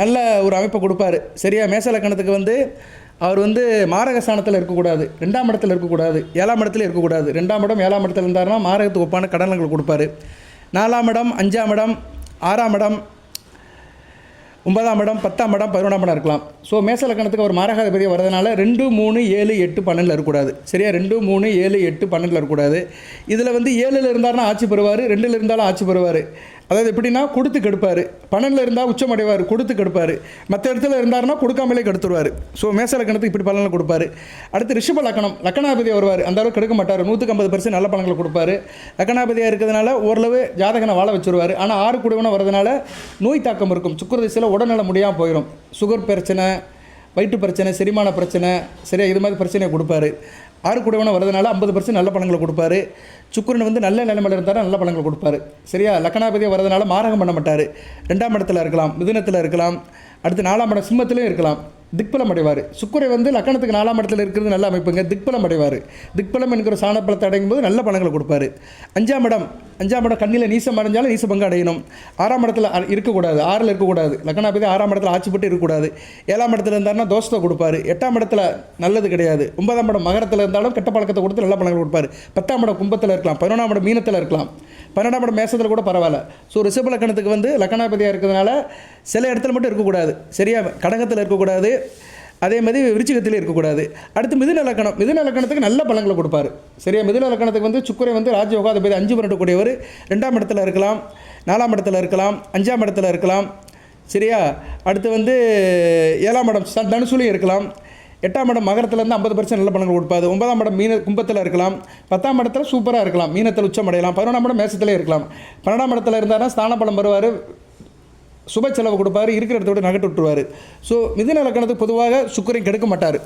நல்ல ஒரு அமைப்பை கொடுப்பாரு. சரியா, மேச லக்கணத்துக்கு வந்து அவர் வந்து மாரகஸ்தானத்தில் இருக்கக்கூடாது, 2ஆம் இடத்துல இருக்கக்கூடாது, 7ஆம் இடத்துல இருக்கக்கூடாது. 2ஆம் இடம் 7ஆம் இடத்துல இருந்தாருன்னா மாரகத்துக்கு ஒப்பான கடன்களை கொடுப்பாரு. 4ஆம் இடம், 5ஆம் இடம், 6ஆம் இடம், 9ஆம் இடம், 10ஆம் இடம், 11ஆம் இடம் இருக்கலாம். ஸோ மேச லக்கணத்துக்கு ஒரு மாரகாதிபதியாக வரதுனால 2, 3, 7, 8, 12 இருக்கக்கூடாது. சரியா, 2, 3, 7, 8, 12 இருக்கக்கூடாது. இதில் வந்து 7ல் இருந்தாருன்னா ஆட்சி பெறுவார், 2ல் இருந்தாலும் ஆட்சி பெறுவார். அதாவது எப்படின்னா கொடுத்து கெடுப்பார். 12ல் இருந்தால் உச்சம் அடைவார், கொடுத்து கெடுப்பார். மற்ற இடத்துல இருந்தாருன்னா கொடுக்காமலே கெடுத்துருவார். ஸோ மேச லக்கணத்துக்கு இப்படி பலன்களை கொடுப்பாரு. அடுத்து ரிஷப லக்கணம், லக்கணாதிபதியாக வருவார். அந்த அளவுக்கு கெடுக்க மாட்டார், 150% நல்ல பலன்களை கொடுப்பாரு. லக்கணாதிபதியாக இருக்கிறதுனால ஓரளவு ஜாதகனை வாழ வச்சுருவார். ஆனால் 6 கூடியவனாக வரதுனால நோய் தாக்கம் இருக்கும். சுக்கிரதிசையில் உடல்நல முடியாமல் போயிடும். சுகர் பிரச்சனை, வயிற்று பிரச்சனை, செரிமான பிரச்சனை, சரியா, இது மாதிரி பிரச்சனையை கொடுப்பாரு. 6 கூடியவனாக வரதுனால 50% நல்ல பலன்களை கொடுப்பாரு. சுக்கிரன் வந்து நல்ல நிலைமையில் இருந்தால் நல்ல பலன்களை கொடுப்பாரு. சரியா, லக்கணாதிபதியாக வரதுனால மாரகம் பண்ண மாட்டார். 2ஆம் இடத்துல இருக்கலாம், மிதுனத்தில் இருக்கலாம், அடுத்து 4ஆம் இடம் சிம்மத்திலையும் இருக்கலாம். திக்பலம் அடைவார். சுக்கிரன் வந்து லக்கணத்துக்கு 4ஆம் இடத்துல இருக்கிறது நல்ல அமைப்புங்க. திக்பலம் அடைவார். திக்பலம் என்கிற சாணப்பலத்தை அடையும் போது நல்ல பலன்களை கொடுப்பாரு. 5ஆம் இடம் கண்ணில் நீசம் அடைஞ்சாலும் நீச பங்கு அடையணும். 6ஆம் இடத்துல இருக்கக்கூடாது, 6ல் இருக்கக்கூடாது. லக்கணாதிபதி 6ஆம் இடத்துல ஆட்சிப்பட்டு இருக்கக்கூடாது. 7ஆம் இடத்துல இருந்தாருன்னா தோஷத்தை கொடுப்பாரு. 8ஆம் இடத்துல நல்லது கிடையாது. 9ஆம் இடம் மகரத்தில் இருந்தாலும் கெட்ட பழக்கத்தை கொடுத்து நல்ல பலன்கள் கொடுப்பாரு. 10ஆம் இடம் கும்பத்தில் இருக்கலாம், 11ஆம் இடம் மீனத்தில் இருக்கலாம், 12ஆம் இடம் மேசத்தில் கூட பரவாயில்ல. ஸோ ரிஷப லக்கணத்துக்கு வந்து லக்கணாதிபதியாக இருக்கிறதுனால சில இடத்துல மட்டும் இருக்கக்கூடாது. சரியா, கடகத்தில் இருக்கக்கூடாது, அதே மாதிரி விருச்சிகத்திலே இருக்கக்கூடாது. அடுத்து மிதுன லக்கணத்துக்கு நல்ல பலன்களை கொடுப்பாரு. சரியா, மிதுன லக்கணத்துக்கு வந்து சுக்கிரன் வந்து ராஜயோகாதிபதி 5 வரக்கூடியவர். 2ஆம் இடத்துல இருக்கலாம், 4ஆம் இடத்துல இருக்கலாம், 5ஆம் இடத்துல இருக்கலாம். சரியா, அடுத்து வந்து 7ஆம் இடம் தனுசுலையும் இருக்கலாம். 8ஆம் இடம் மகரத்துலேருந்து 50% நல்ல பலன்கள் கொடுப்பாது. 9ஆம் இடம் கும்பத்தில் இருக்கலாம். 10ஆம் இடத்துல சூப்பராக இருக்கலாம், மீனத்தில் உச்சம் அடையலாம். 11ஆம் இடம் மேசத்திலே இருக்கலாம். 12ஆம் இடத்துல இருந்தாருன்னா ஸ்தான பலம் வருவார், சுப செலவு கொடுப்பாரு, இருக்கிற இடத்தோட நகட்டு விட்டுருவார். ஸோ மிதுன லக்கணத்துக்கு பொதுவாக சுக்கிரன் கெடுக்க மாட்டார்.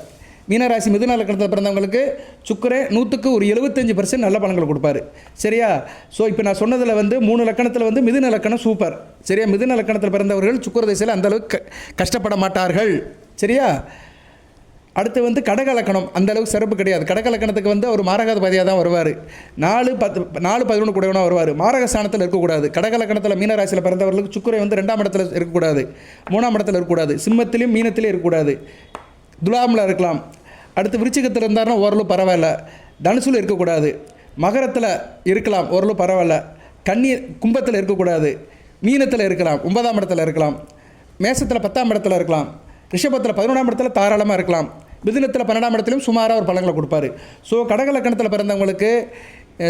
மீனராசி மிதுன லக்கணத்தில் பிறந்தவங்களுக்கு சுக்கிரன் 100க்கு ஒரு 75% நல்ல பலன்கள் கொடுப்பாரு. சரியா, ஸோ இப்போ நான் சொன்னதில் வந்து 3 லக்கணத்தில் வந்து மிதுன லக்கணம் சூப்பர். சரியா, மிதுன லக்கணத்தில் பிறந்தவர்கள் சுக்கிர திசையில் அந்தளவுக்கு கஷ்டப்பட மாட்டார்கள். சரியா, அடுத்து வந்து கடக லக்கணம் அந்தளவுக்கு சிறப்பு கிடையாது. கடக லக்கணத்துக்கு வந்து அவர் மாரகாதிபதியாக தான் வருவார். 4, 11 கூடவனாக வருவார். மாரகஸ்தானத்தில் இருக்கக்கூடாது. கடக லக்கணத்தில் மீனராசியில் பிறந்தவர்களுக்கு சுக்கிரன் வந்து 2ஆம் இடத்துல இருக்கக்கூடாது, 3ஆம் இடத்துல இருக்கக்கூடாது, சிம்மத்திலையும் மீனத்திலையும் இருக்கக்கூடாது, துலாமில் இருக்கலாம். அடுத்து விருச்சிகத்தில் இருந்தாருன்னா ஓரளவு பரவாயில்ல. தனுசுல இருக்கக்கூடாது, மகரத்தில் இருக்கலாம், ஓரளவு பரவாயில்ல. கும்பத்தில் இருக்கக்கூடாது, மீனத்தில் இருக்கலாம், 9ஆம் இடத்துல இருக்கலாம், மேசத்தில் 10ஆம் இடத்துல இருக்கலாம், ரிஷபத்தில் 11ஆம் இடத்துல தாராளமாக இருக்கலாம், மிதுனத்தில் 12ஆம் இடத்துலையும் சுமாராக ஒரு பலன்களை கொடுப்பாரு. ஸோ கடக லக்கணத்தில் பிறந்தவங்களுக்கு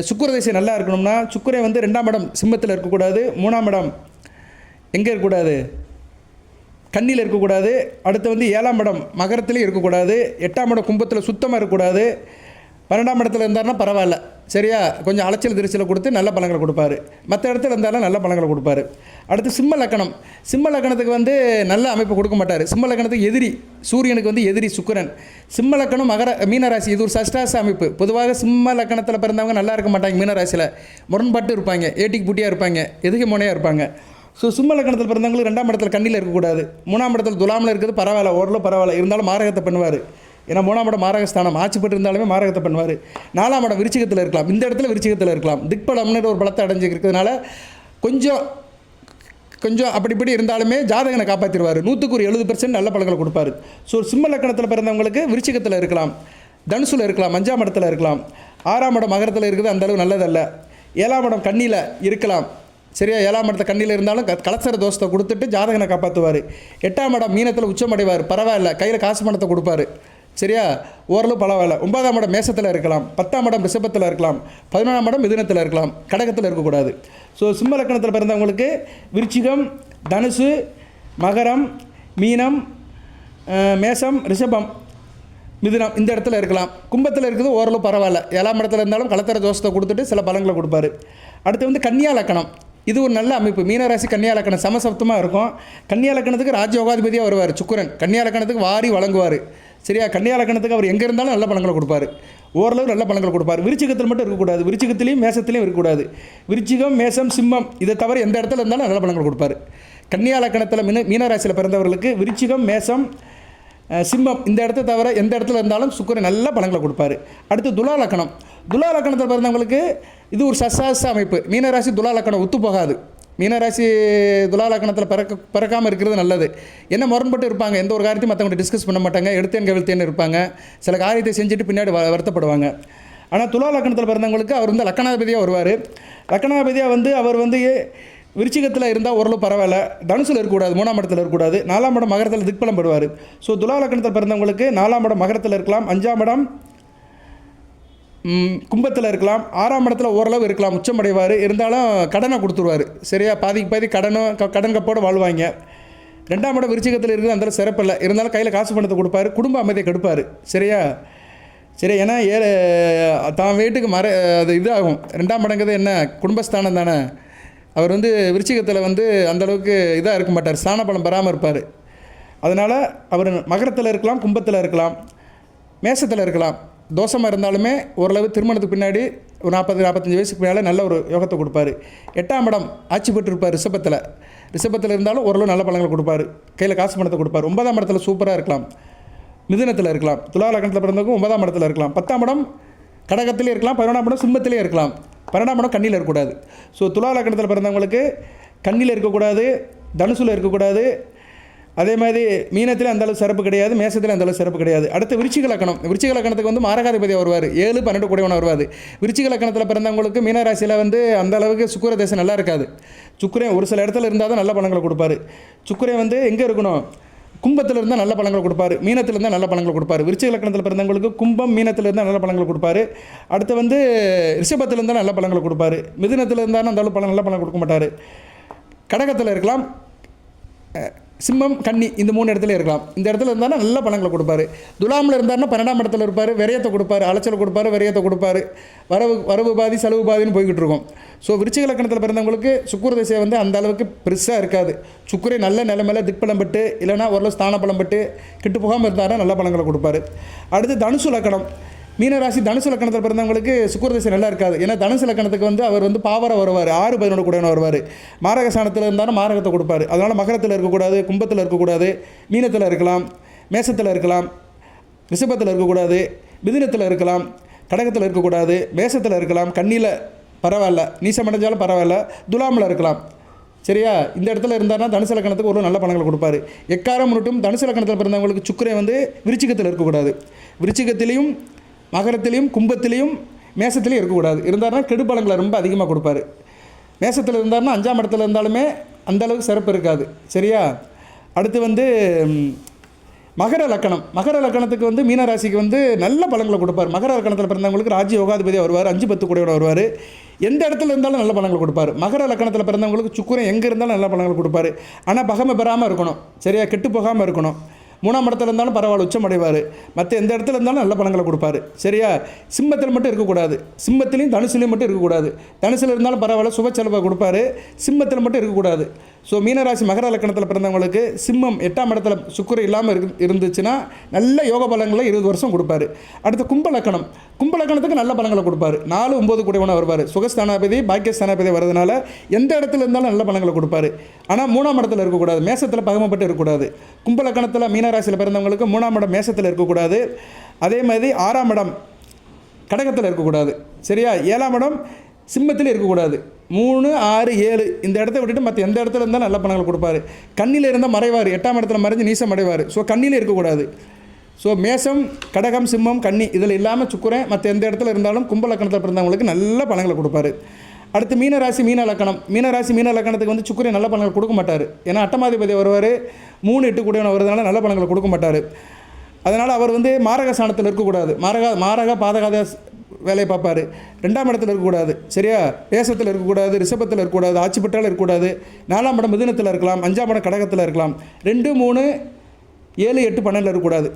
சுக்கிர திசை நல்லா இருக்கணும்னா சுக்கிரன் வந்து 2ஆம் இடம் சிம்மத்தில் இருக்கக்கூடாது, 3ஆம் இடம் எங்கே இருக்கக்கூடாது, கண்ணியில் இருக்கக்கூடாது. அடுத்து வந்து 7ஆம் இடம் மகரத்துலேயும் இருக்கக்கூடாது, 8ஆம் இடம் கும்பத்தில் சுத்தமாக இருக்கக்கூடாது, 12ஆம் இடத்துல இருந்தாருன்னா பரவாயில்ல. சரியா, கொஞ்சம் அலைச்சல் திருச்சலை கொடுத்து நல்ல பலன்களை கொடுப்பாரு. மற்ற இடத்துல இருந்தாலும் நல்ல பலன்களை கொடுப்பாரு. அடுத்து சிம்ம லக்கணத்துக்கு வந்து நல்ல அமைப்பு கொடுக்க மாட்டார். சிம்ம லக்கணத்துக்கு எதிரி, சூரியனுக்கு வந்து எதிரி சுக்கிரன். சிம்ம லக்கணம் மீனராசி இது ஒரு சஷ்டாச அமைப்பு. பொதுவாக சிம்ம லக்கணத்தில் பிறந்தவங்க நல்லா இருக்க மாட்டாங்க. மீனராசியில் முரண்பாட்டு இருப்பாங்க, ஏட்டிக்கு பூட்டியாக இருப்பாங்க, எதுக்கு முனையாக இருப்பாங்க. ஸோ சிம்ம லக்கணத்தில் பிறந்தவங்களுக்கு 2ஆம் இடத்துல கண்ணியில் இருக்கக்கூடாது, 3ஆம் இடத்துல துலாமில் இருக்கிறது பரவாயில்ல, ஓரளவு பரவாயில்ல. இருந்தாலும் மாரகத்தை பண்ணுவார். ஏன்னா 3ஆம் இடம் மாரகஸ்தானம், ஆட்சி பெற்று இருந்தாலுமே மாரகத்தை பண்ணுவார். 4ஆம் இடம் விருச்சிகத்தில் இருக்கலாம், இந்த இடத்துல விருச்சிகத்தில் இருக்கலாம். திக்பலம்னு ஒரு பலத்தை அடைஞ்சு இருக்கிறதுனால கொஞ்சம் அப்படி இப்படி இருந்தாலுமே ஜாதகனை காப்பாற்றிடுவார். 100க்கு ஒரு 70% நல்ல பலன்களை கொடுப்பாரு. ஸோ சிம்ம லக்கணத்தில் பிறந்தவங்களுக்கு விருச்சிகத்தில் இருக்கலாம், தனுசுல இருக்கலாம், 5ஆம் இடத்துல இருக்கலாம், 6ஆம் இடம் மகரத்தில் இருக்குது, அந்தளவு நல்லதல்ல. 7ஆம் இடம் கண்ணியில் இருக்கலாம். சரியா, 7ஆம் இடத்துல கண்ணியில் இருந்தாலும் கலசர தோஷத்தை கொடுத்துட்டு ஜாதகனை காப்பாற்றுவார். 8ஆம் இடம் மீனத்தில் உச்சமடைவார், பரவாயில்ல, கையில் காசு பணத்தை கொடுப்பாரு. சரியா, ஓரளவு பரவாயில்ல. 9ஆம் இடம் மேசத்தில் இருக்கலாம், 10ஆம் இடம் ரிஷபத்தில் இருக்கலாம், 11ஆம் இடம் மிதுனத்தில் இருக்கலாம், கடகத்தில் இருக்கக்கூடாது. ஸோ சிம்ம லக்கணத்தில் பிறந்தவங்களுக்கு விருச்சிகம், தனுசு, மகரம், மீனம், மேசம், ரிஷபம், மிதுனம் இந்த இடத்துல இருக்கலாம். கும்பத்தில் இருக்குது ஓரளவு பரவாயில்ல. 7ஆம் இடத்துல இருந்தாலும் கலத்தர தோஷத்தை கொடுத்துட்டு சில பலன்களை கொடுப்பாரு. அடுத்து வந்து கன்னியா லக்கணம், இது ஒரு நல்ல அமைப்பு. மீனராசி கன்னியா லக்கணம் சமசப்தமாக இருக்கும். கன்னியா லக்கணத்துக்கு ராஜயோகாதிபதியாக வருவார் சுக்கிரன். கன்னியா லக்கணத்துக்கு வாரி வழங்குவார். சரியா? கன்னியா லக்னத்துக்கு அவர் எங்கே இருந்தாலும் நல்ல பலன்களை கொடுப்பாரு, ஓரளவு நல்ல பலன்களை கொடுப்பார். விருச்சிகத்தில் மட்டும் இருக்கக்கூடாது, விருச்சிகத்திலையும் மேசத்துலேயும் இருக்கக்கூடாது. விருச்சிகம், மேசம், சிம்மம் இதை தவிர எந்த இடத்துல இருந்தாலும் நல்ல பலன்கள் கொடுப்பார். கன்னியா லக்னத்தில் மீனராசியில் பிறந்தவர்களுக்கு விருச்சிகம், மேசம், சிம்மம் இந்த இடத்த தவிர எந்த இடத்துல இருந்தாலும் சுக்கிரன் நல்ல பலன்களை கொடுப்பாரு. அடுத்து துலா லக்னம். துலா லக்னத்தில் பிறந்தவங்களுக்கு இது ஒரு சசாச அமைப்பு. மீனராசி துலா லக்னம் ஒத்து போகாது. மீனராசி துலா லக்னத்தில் பிறக்காமல் இருக்கிறது நல்லது. என்ன முரண்பட்டு இருப்பாங்க, எந்த ஒரு காரியத்தையும் மற்றவங்க டிஸ்கஸ் பண்ண மாட்டாங்க, எடுத்தேன் கவிழ்த்தேன்னு இருப்பாங்க, சில காரியத்தை செஞ்சுட்டு பின்னாடி வருத்தப்படுவாங்க. ஆனால் துலா லக்னத்தில் பிறந்தவங்களுக்கு அவர் வந்து லக்னாதிபதியாக வருவார். லக்னாதிபதியாக வந்து அவர் வந்து விருச்சிகத்தில் இருந்தால் ஓரளவு பரவாயில்ல, தனுசில் இருக்கக்கூடாது, 3ஆம் இடத்துல இருக்கக்கூடாது, 4ஆம் இடம் மகரத்தில் திக்பலம் படுவார். ஸோ துலா லக்னத்தில் பிறந்தவங்களுக்கு 4ஆம் இடம் மகரத்தில் இருக்கலாம், 5ஆம் இடம் கும்பத்தில் இருக்கலாம், 6ஆம் இடத்துல ஓரளவு இருக்கலாம், உச்சமடைவார். இருந்தாலும் கடனை கொடுத்துருவார். சரியா? பாதிக்கு பாதி கடன் கப்போடு வாழ்வாங்க. 2ஆம் இடம் விருச்சிகத்தில் இருக்குது, அந்த சிறப்பு இல்லை, இருந்தாலும் கையில் காசு பணத்தை கொடுப்பாரு, குடும்ப அமைதியை கெடுப்பார். சரியா? சரி, ஏன்னா தான் வீட்டுக்கு அது இதாகும். 2ஆம் இடங்கிறது என்ன, குடும்பஸ்தானம் தானே. அவர் வந்து விருச்சிகத்தில் வந்து அந்தளவுக்கு இதாக இருக்க மாட்டார், ஸ்தான பலம் பெறாமல் இருப்பார். அதனால் அவர் மகரத்தில் இருக்கலாம், கும்பத்தில் இருக்கலாம், மேசத்தில் இருக்கலாம். தோஷமாக இருந்தாலுமே ஓரளவு திருமணத்துக்கு பின்னாடி ஒரு 40-45 வயசுக்கு மேலே நல்ல ஒரு யோகத்தை கொடுப்பார். 8ஆம் இடம் ஆட்சி பெற்று இருப்பார் ரிஷபத்தில் இருந்தாலும் ஓரளவு நல்ல பலன்களை கொடுப்பார், கையில் காசு பணத்தை கொடுப்பார். 9ஆம் இடத்துல சூப்பராக இருக்கலாம், மிதுனத்தில் இருக்கலாம். துலா லக்னத்தில் பிறந்தவங்க 9ஆம் இடத்துல இருக்கலாம். 10ஆம் இடம் கடகத்திலே இருக்கலாம், 11ஆம் இடம் சிம்மத்திலே இருக்கலாம், 12ஆம் இடம் கண்ணியில் இருக்கக்கூடாது. ஸோ துலா லக்னத்தில் பிறந்தவங்களுக்கு கண்ணியில் இருக்கக்கூடாது, தனுசில் இருக்கக்கூடாது. அதே மாதிரி மீனத்தில் அந்தளவு சிறப்பு கிடையாது, மேசத்தில் அந்தளவு சிறப்பு கிடையாது. அடுத்து விருச்சிக லக்னம். விருச்சிக லக்னத்துக்கு வந்து மாரகாதிபதி வருவார், 7-12 கூடியவன் வருவார். விருச்சிக லக்னத்தில் பிறந்தவங்களுக்கு மீனராசியில் வந்து அந்த அளவுக்கு சுக்கிர தேசம் நல்லா இருக்காது. சுக்கிரன் ஒரு சில இடத்துல இருந்தால் தான் நல்ல பலன்களை கொடுப்பாரு. சுக்கிரன் வந்து எங்கே இருக்கணும், கும்பத்தில் இருந்தால் நல்ல பலன்களை கொடுப்பாரு, மீனத்தில் இருந்தால் நல்ல பலன்களை கொடுப்பாரு. விருச்சிக லக்னத்தில் பிறந்தவங்களுக்கு கும்பம், மீனத்தில் இருந்தால் நல்ல பலன்களை கொடுப்பாரு. அடுத்து வந்து ரிஷபத்தில் இருந்தால் நல்ல பலன்களை கொடுப்பாரு. மிதுனத்தில் இருந்தாலும் அந்த அளவு நல்ல பலன் கொடுக்க மாட்டார். கடகத்தில் இருக்கலாம், சிம்மம், கன்னி இந்த 3 இடத்துல இருக்கலாம். இந்த இடத்துல இருந்தாலும் நல்ல பலன்களை கொடுப்பாரு. துலாமில் இருந்தாருன்னா 12ஆம் இடத்துல இருப்பார், விரயத்தை கொடுப்பாரு, அலைச்சல் கொடுப்பாரு, விரயத்தை கொடுப்பாரு. வரவு பாதி செலவு பாதின்னு போய்கிட்டு இருக்கும். ஸோ விருச்சிக லக்னத்தில் பிறந்தவங்களுக்கு சுக்கிர திசை வந்து அந்த அளவுக்கு பெருசாக இருக்காது. சுக்கிரை நல்ல நிலைமையில் திக்பலம் பட்டு இல்லைனா ஓரளவு ஸ்தான பலம் பட்டு கிட்டு போகாமல் இருந்தாருன்னா நல்ல பலன்களை கொடுப்பாரு. அடுத்து தனுசு லக்னம். மீனராசி தனுசு லக்னத்தில் பிறந்தவங்களுக்கு சுக்கிர திசை நல்லா இருக்காது. ஏன்னா தனுசு லக்னத்துக்கு வந்து அவர் வந்து பாவரை வருவார், 6-11 கூடவன் வருவார். மாரகஸ்தானத்தில் இருந்தாலும் மாரகத்தை கொடுப்பார். அதனால் மகரத்தில் இருக்கக்கூடாது, கும்பத்தில் இருக்கக்கூடாது, மீனத்தில் இருக்கலாம், மேசத்தில் இருக்கலாம், ரிஷபத்தில் இருக்கக்கூடாது, மிதுனத்தில் இருக்கலாம், கடகத்தில் இருக்கக்கூடாது, மேசத்தில் இருக்கலாம், கண்ணியில் பரவாயில்ல, நீசம் அடைஞ்சாலும் பரவாயில்ல, துலாமில் இருக்கலாம். சரியா? இந்த இடத்துல இருந்தார்னா தனுசு லக்னத்துக்கு ஒரு நல்ல பலன்களை கொடுப்பாரு. எக்காரம் முன்னிட்டும் தனுசு லக்னத்தில் பிறந்தவங்களுக்கு சுக்கிரன் வந்து விருச்சிகத்தில் இருக்கக்கூடாது. விருச்சிகத்திலையும் மகரத்திலையும் கும்பத்திலையும் மேசத்திலையும் இருக்கக்கூடாது. இருந்தார்னா கெடு பலன்களை ரொம்ப அதிகமாக கொடுப்பாரு. மேசத்தில் இருந்தார்னா 5ஆம் இடத்துல இருந்தாலுமே அந்தளவுக்கு சிறப்பு இருக்காது. சரியா? அடுத்து வந்து மகர லக்னம். மகர லக்னத்துக்கு வந்து மீனராசிக்கு வந்து நல்ல பலன்களை கொடுப்பார். மகர லக்னத்தில் பிறந்தவங்களுக்கு ராஜ்ய யோகாதிபதியாக வருவார், 5-10 கூடையோட வருவார். எந்த இடத்துல இருந்தாலும் நல்ல பலன்களை கொடுப்பார். மகர லக்னத்தில் பிறந்தவங்களுக்கு சுக்கிரன் எங்கே இருந்தாலும் நல்ல பலன்களை கொடுப்பார். ஆனால் பகமை பெறாமல் இருக்கணும். சரியா? கெட்டு போகாமல் இருக்கணும். 3ஆம் இடத்துல இருந்தாலும் பரவாயில்ல, உச்சம் அடைவார். மற்ற எந்த இடத்துல இருந்தாலும் நல்ல பலன்களை கொடுப்பாரு. சரியா? சிம்மத்தில் மட்டும் இருக்கக்கூடாது, சிம்மத்திலையும் தனுசுலையும் மட்டும் இருக்கக்கூடாது. தனுசில் இருந்தாலும் பரவாயில்ல, சுப செலவை கொடுப்பாரு, சிம்மத்தில் மட்டும் இருக்கக்கூடாது. ஸோ மீனராசி மகர லக்னத்தில் பிறந்தவங்களுக்கு சிம்மம் 8ஆம் இடத்துல சுக்கிரன் இல்லாமல் இருந்துச்சுன்னா நல்ல யோக பலன்களை 20 வருஷம் கொடுப்பாரு. அடுத்து கும்ப லக்னம். கும்ப லக்னத்துக்கு நல்ல பலன்களை கொடுப்பாரு. 4-9 கூடியவனாக வருவார். சுகஸ்தானாபதி பாக்கியஸ்தானாபதி வரதுனால எந்த இடத்துல இருந்தாலும் நல்ல பலன்களை கொடுப்பாரு. ஆனால் 3ஆம் இடத்துல இருக்கக்கூடாது, மேசத்தில் பகமப்பட்டு இருக்கக்கூடாது. கும்ப லக்னத்தில் மீனராசியில் பிறந்தவங்களுக்கு 3ஆம் இடம் மேசத்தில் இருக்கக்கூடாது. அதே மாதிரி 6ஆம் இடம் கடகத்தில் இருக்கக்கூடாது. சரியா? 7ஆம் இடம் சிம்மத்தில் இருக்கக்கூடாது. 3, 6, 7 இந்த இடத்த விட்டுட்டு மற்ற எந்த இடத்துல இருந்தாலும் நல்ல பலன்களை கொடுப்பாரு. கண்ணியில் இருந்தால் மறைவார், 8ஆம் இடத்துல மறைஞ்சு நீசம் அடைவார். ஸோ கண்ணியில் இருக்கக்கூடாது. ஸோ மேசம், கடகம், சிம்மம், கன்னி இதில் இல்லாமல் சுக்கிரன் மற்ற எந்த இடத்துல இருந்தாலும் கும்ப லக்னத்தில் பிறந்தவங்களுக்கு நல்ல பலன்களை கொடுப்பாரு. அடுத்து மீனராசி மீன லக்னம். மீனராசி மீன லக்னத்துக்கு வந்து சுக்கிரன் நல்ல பலன்கள் கொடுக்க மாட்டார். ஏன்னா அட்டமாதிபதி வருவார், 3-8 கூடியவன் வருதுனால நல்ல பலன்களை கொடுக்க மாட்டார். அதனால் அவர் வந்து மாரக ஸ்தானத்தில் இருக்கக்கூடாது. மாரக பாதகாத வேலையை பார்ப்பார். 2ஆம் இடத்துல இருக்கக்கூடாது. சரியா? தேசத்தில் இருக்கக்கூடாது, ரிஷபத்தில் இருக்கக்கூடாது, ஆட்சி பெற்றால் இருக்கக்கூடாது. 4ஆம் இடம் மிதுனத்தில் இருக்கலாம், 5ஆம் இடம் கடகத்தில் இருக்கலாம். 2, 3, 7, 8, 12 இருக்கக்கூடாது.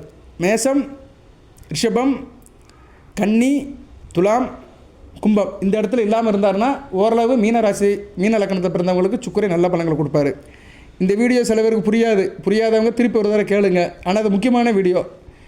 மேசம், ரிஷபம், கன்னி, துலாம், கும்பம் இந்த இடத்துல இல்லாமல் இருந்தாருன்னா ஓரளவு மீனராசி மீன லக்னத்தை பிறந்தவங்களுக்கு சுக்கிரன் நல்ல பலன்களை கொடுப்பாரு. இந்த வீடியோ சில பேருக்கு புரியாதவங்க திருப்பி ஒரு தடவை கேளுங்க. ஆனால் அது முக்கியமான வீடியோ.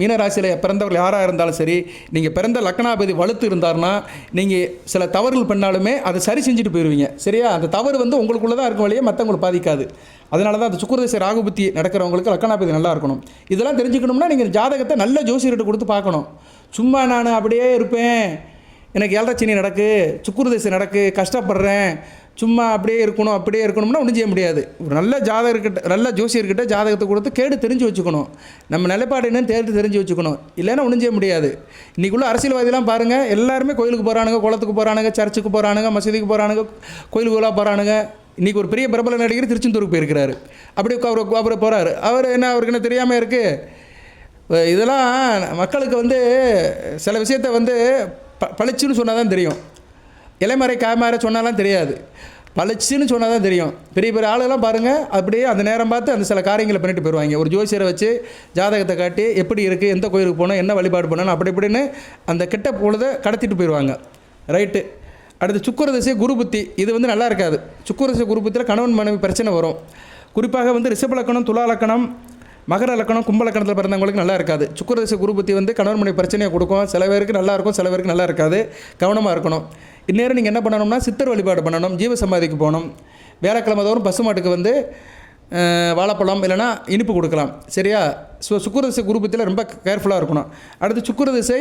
மீனராசியில் பிறந்தவர்கள் யாராக இருந்தாலும் சரி, நீங்கள் பிறந்த லக்னாபதி வலுத்து இருந்தார்னா நீங்கள் சில தவறுகள் பண்ணாலுமே அதை சரி செஞ்சுட்டு போயிடுவீங்க. சரியா? அந்த தவறு வந்து உங்களுக்குள்ளே தான் இருக்கும் வழியே மற்றவங்களுக்கு பாதிக்காது. அதனால தான் அந்த சுக்கிரதசை ராகு புத்தி நடக்கிறவங்களுக்கு லக்னாபதி நல்லா இருக்கணும். இதெல்லாம் தெரிஞ்சுக்கணும்னா நீங்கள் ஜாதகத்தை நல்ல ஜோசியர்கிட்ட கொடுத்து பார்க்கணும். சும்மா நான் அப்படியே இருப்பேன், எனக்கு 7.5 சனி நடக்கு, சுக்கிரதசை நடக்கு, கஷ்டப்படுறேன், சும்மா அப்படியே இருக்கணும்னா ஒன்றும் செய்ய முடியாது. ஒரு நல்ல ஜாதகர்கிட்ட, நல்ல ஜோசியர்கிட்ட ஜாதகத்தை கொடுத்து கேடு தெரிஞ்சு வச்சுக்கணும். நம்ம நிலைப்பாடு என்னன்னு தெரிஞ்சு வச்சுக்கணும். இல்லைன்னா ஒன்றும் செய்ய முடியாது. இன்றைக்குள்ள அரசியல்வாதிலாம் பாருங்கள், எல்லாருமே கோயிலுக்கு போகிறானுங்க, குளத்துக்கு போகிறானுங்க, சர்ச்சுக்கு போகிறானுங்க, மசூதிக்கு போகிறானுங்க, கோயிலுக்குள்ளே போகிறானுங்க. இன்றைக்கி ஒரு பெரிய பிரபல நடிகர் திருச்செந்தூருக்கு போயிருக்கிறாரு. அப்படி அவர் போகிறாரு. அவருக்கு என்ன தெரியாமல் இருக்குது? இதெல்லாம் மக்களுக்கு வந்து சில விஷயத்தை வந்து பளிச்சுன்னு சொன்னால் தான் தெரியும். இலைமறை காய்மறை சொன்னாலாம் தெரியாது, பளிச்சுன்னு சொன்னால் தான் தெரியும். பெரிய பெரிய ஆளுலாம் பாருங்கள், அப்படியே அந்த நேரம் பார்த்து அந்த சில காரியங்களை பண்ணிட்டு போயிடுவாங்க. ஒரு ஜோசியரை வச்சு ஜாதகத்தை காட்டி எப்படி இருக்குது, எந்த கோயிலுக்கு போகணும், என்ன வழிபாடு பண்ணணும், அப்படி இப்படின்னு அந்த கெட்ட பொழுதை கடத்திட்டு போயிடுவாங்க. ரைட்டு. அடுத்து சுக்கிரதசை குரு புத்தி. இது வந்து நல்லா இருக்காது. சுக்கிரதசை குரு புத்தியில் கணவன் மனைவி பிரச்சனை வரும். குறிப்பாக வந்து ரிஷப லக்கணம், துலா லக்கணம், மகர லக்கணம், கும்ப லக்கணத்தில் பிறந்தவங்களுக்கு நல்லா இருக்காது. சுக்கிரதசை குரு புத்தி வந்து கணவன் மனைவி பிரச்சனையை கொடுக்கும். சில பேருக்கு நல்லா இருக்கும், சில பேருக்கு நல்லா இருக்காது. கவனமாக இருக்கணும். இந்நேரம் நீங்கள் என்ன பண்ணணும்னா சித்தர் வழிபாடு பண்ணணும், ஜீவ சமாதிக்கு போகணும். வேலைக்கிழமை தோறும் பசுமாட்டுக்கு வந்து வாழைப்பழம் இல்லைனா இனிப்பு கொடுக்கலாம். சரியா? ஸோ சுக்கிரதசை குரு புத்தியில் ரொம்ப கேர்ஃபுல்லாக இருக்கணும். அடுத்து சுக்கிரதசை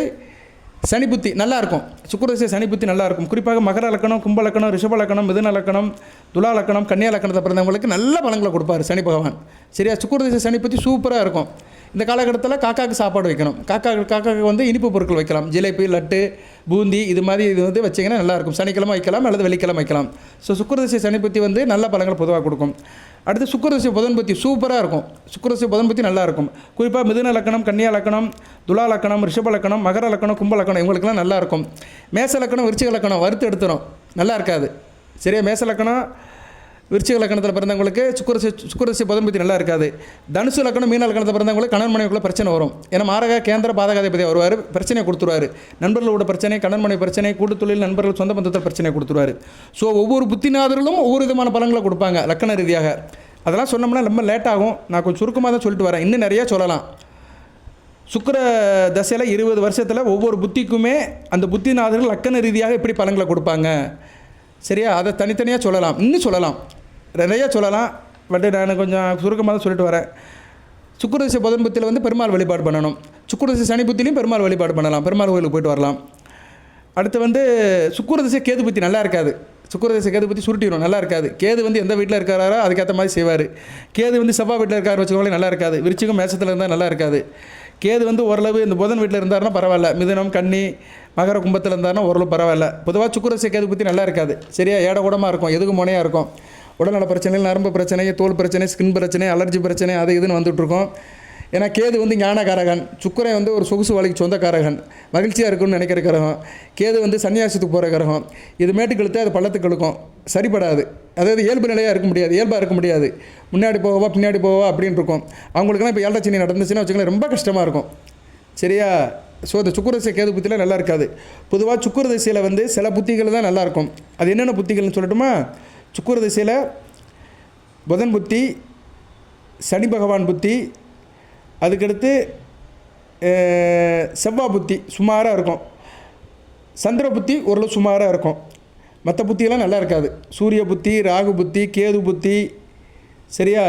சனி புத்தி நல்லாயிருக்கும். சுக்கிரதசை சனி புத்தி நல்லாயிருக்கும். குறிப்பாக மகர லக்கணம், கும்ப லக்கணம், ரிஷப லக்கணம், மிதுன லக்கணம், துலா லக்கணம், கன்னியா லக்கணத்தை பிறந்தவங்களுக்கு நல்ல பலன்களை கொடுப்பார் சனி பகவான். சரியா? சுக்கிரதசை சனி புத்தி சூப்பராக இருக்கும். இந்த காலகட்டத்தில் காக்காவுக்கு சாப்பாடு வைக்கணும். காக்காவுக்கு வந்து இனிப்பு பொருட்கள் வைக்கலாம். ஜிலேபி, லட்டு, பூந்தி, இது மாதிரி இது வந்து வச்சிங்கன்னா நல்லாயிருக்கும். சனிக்கிழமை வைக்கலாம் அல்லது வெள்ளிக்கிழமை வைக்கலாம். ஸோ சுக்கிரதசை சனி புத்தி வந்து நல்ல பலன்களை பொதுவாக கொடுக்கும். அடுத்து சுக்கிரதசை புதன் புத்தி சூப்பராக இருக்கும். சுக்கிரதசை புதன் புத்தி நல்லாயிருக்கும். குறிப்பாக மிதுன லக்கணம், கன்னியா லக்கணம், துலா லக்கணம், ரிஷப லக்கணம், மகர லக்கணம், கும்ப லக்கணம் இவங்களுக்குலாம் நல்லாயிருக்கும். மேச லக்கணம், விருச்சிக லக்கணம் வறுத்து எடுத்துரும், நல்லா இருக்காது. சரியா? மேச லக்கணம், விருச்சிக லக்கணத்தில் பிறந்தவங்களுக்கு சுக்கிரதசை புதன் புத்தி நல்லா இருக்காது. தனுசு லக்கணம், மீன லக்கணத்தில் பிறந்தவங்களுக்கு கணவன் மனைவிக்குள்ள பிரச்சனை வரும். ஏன்னா மாரக கேந்திர பாதகாதிபதி வருவார், பிரச்சனையை கொடுத்துருவார். நண்பர்களோட பிரச்சனை, கணவன் மனைவி பிரச்சனை, கூட்டுத்தொழில், நண்பர்கள், சொந்த பந்தத்தில் பிரச்சனை கொடுத்துருவார். ஸோ ஒவ்வொரு புத்திநாதர்களும் ஒவ்வொரு விதமான பலன்களை கொடுப்பாங்க லக்கண ரீதியாக. அதெல்லாம் சொன்னோம்னா ரொம்ப லேட் ஆகும். நான் கொஞ்சம் சுருக்கமாக தான் சொல்லிட்டு வரேன், இன்னும் நிறையா சொல்லலாம். சுக்கிர தசையில் 20 வருஷத்தில் ஒவ்வொரு புத்திக்குமே அந்த புத்திநாதர்கள் லக்கண ரீதியாக எப்படி பலன்களை கொடுப்பாங்க. சரியா? அதை தனித்தனியாக சொல்லலாம், இன்னும் சொல்லலாம், நிறையா சொல்லலாம். பட் நான் கொஞ்சம் சுருக்கமாக தான் சொல்லிட்டு வரேன். சுக்கிரதசை புதன் புத்தியில் வந்து பெருமாள் வழிபாடு பண்ணணும். சுக்கிரதசை சனி புத்திலையும் பெருமாள் வழிபாடு பண்ணலாம், பெருமாள் கோயிலுக்கு போய்ட்டு வரலாம். அடுத்து வந்து சுக்கிரதசை கேது புத்தி நல்லா இருக்காது. சுக்கிரதசை கேது புத்தி சுருட்டிடும், நல்லா இருக்காது. கேது வந்து எந்த வீட்டில் இருக்காரோ அதுக்கேற்ற மாதிரி செய்வார். கேது வந்து செவ்வாய் வீட்டில் இருக்காரு வச்சுக்கோங்களேன், நல்லா இருக்காது. விருச்சிகம் மேசத்தில் இருந்தால் நல்லா இருக்காது. கேது வந்து ஓரளவு இந்த புதன் வீட்டில் இருந்தாருன்னா பரவாயில்ல. மிதுனம், கன்னி, மகர, கும்பத்தில் இருந்தாருன்னா ஓரளவு பரவாயில்ல. பொதுவாக சுக்கிரதசை கேது புத்தி நல்லா இருக்காது. சரியா? ஏட கூடமாக இருக்கும், எதுக்கு முனையாக இருக்கும். உடல்நல பிரச்சனை, நரம்பு பிரச்சனை, தோல் பிரச்சனை, ஸ்கின் பிரச்சனை, அலர்ஜி பிரச்சனை, அது இதுன்னு வந்துட்டுருக்கோம். ஏன்னா கேது வந்து ஞானகாரகன், சுக்கிரன் வந்து ஒரு சொகுசு வாழ்க்கை சொந்தக்காரகன், மகிழ்ச்சியாக இருக்குன்னு நினைக்கிற கிரகம். கேது வந்து சன்னியாசத்துக்கு போகிற கிரகம். இது மேட்டுக்கு இழுத்து அது பள்ளத்துக்கு இழுக்கும், சரிப்படாது. அதாவது இயல்பு நிலையாக இருக்க முடியாது, இயல்பாக இருக்க முடியாது. முன்னாடி போவா பின்னாடி போவா அப்படின்னு இருக்கும். அவங்களுக்குலாம் இப்போ 7.5 சனி நடந்துச்சுன்னா வச்சுக்கலாம், ரொம்ப கஷ்டமாக இருக்கும். சரியா? ஸோ இந்த சுக்கிரதசை கேது புத்தியில் நல்லா இருக்காது. பொதுவாக சுக்கிரதசையில் வந்து சில புத்திகள் தான் நல்லாயிருக்கும். அது என்னென்ன புத்திகள்னு சொல்லட்டுமா? சுக்கிரதசையில் புதன் புத்தி, சனி பகவான் புத்தி, அதுக்கடுத்து செவ்வாய் புத்தி சுமாராக இருக்கும். சந்திர புத்தி ஓரளவு சுமாராக இருக்கும். மற்ற புத்தியெல்லாம் நல்லா இருக்காது. சூரிய புத்தி, ராகு புத்தி, கேது புத்தி, சரியா?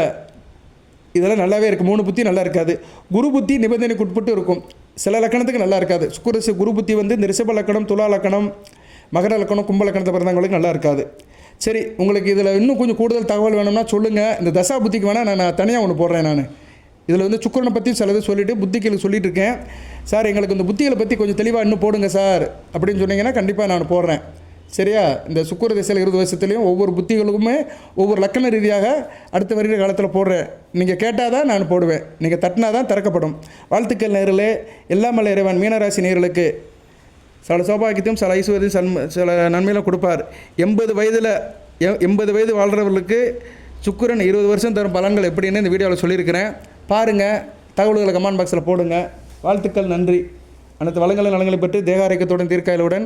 இதெல்லாம் நல்லாவே இருக்குது. 3 புத்தி நல்லா இருக்காது. குரு புத்தி நிபந்தனைக்கு உட்பட்டு இருக்கும். சில லக்கணத்துக்கு நல்லா இருக்காது. சுக்கிரதசை குரு புத்தி வந்து இந்த ரிஷப லக்கணம், துலா லக்கணம், மகர லக்கணம், கும்ப லக்கணத்தை பிறந்தவங்களுக்கு நல்லா இருக்காது. சரி, உங்களுக்கு இதில் இன்னும் கொஞ்சம் கூடுதல் தகவல் வேணும்னா சொல்லுங்கள். இந்த தசா புத்திக்கு வேணால் நான் தனியாக ஒன்று போடுறேன். நான் இதில் வந்து சுக்கிரனை பற்றி சிலது சொல்லிவிட்டு புத்திகளுக்கு சொல்லிகிட்டு இருக்கேன். சார் எங்களுக்கு இந்த புத்திகளை பற்றி கொஞ்சம் தெளிவாக இன்னும் போடுங்க சார் அப்படின்னு சொன்னீங்கன்னா கண்டிப்பாக நான் போடுறேன். சரியா? இந்த சுக்கிரதசையில் 20 வருஷத்துலேயும் ஒவ்வொரு புத்திகளுக்குமே ஒவ்வொரு லக்கண ரீதியாக அடுத்த வருகிற காலத்தில் போடுறேன். நீங்கள் கேட்டால் தான் நான் போடுவேன், நீங்கள் தட்டினா தான் திறக்கப்படும். வாழ்த்துக்கள் நேயர்களே. எல்லாம் வல்ல இறைவன் மீனராசி நேயர்களுக்கு சில சௌபாகியத்தையும் சில ஐஸ்வர்யம் சில நன்மையிலும் கொடுப்பார். 80 வயது வாழ்கிறவர்களுக்கு சுக்கிரன் 20 வருஷம் தரும் பலன்கள் எப்படின்னு இந்த வீடியோவில் சொல்லியிருக்கிறேன். பாருங்கள், தகவல்களை கமெண்ட் பாக்ஸில் போடுங்க. வாழ்த்துக்கள், நன்றி. அனைத்து வளங்களை நலங்களை பெற்று தேக ஆரோக்கியத்துடன் தீர்க்காயலுடன்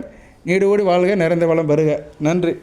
நீடோடி வாழ்க, நிறைந்த வளம் பெறுக. நன்றி.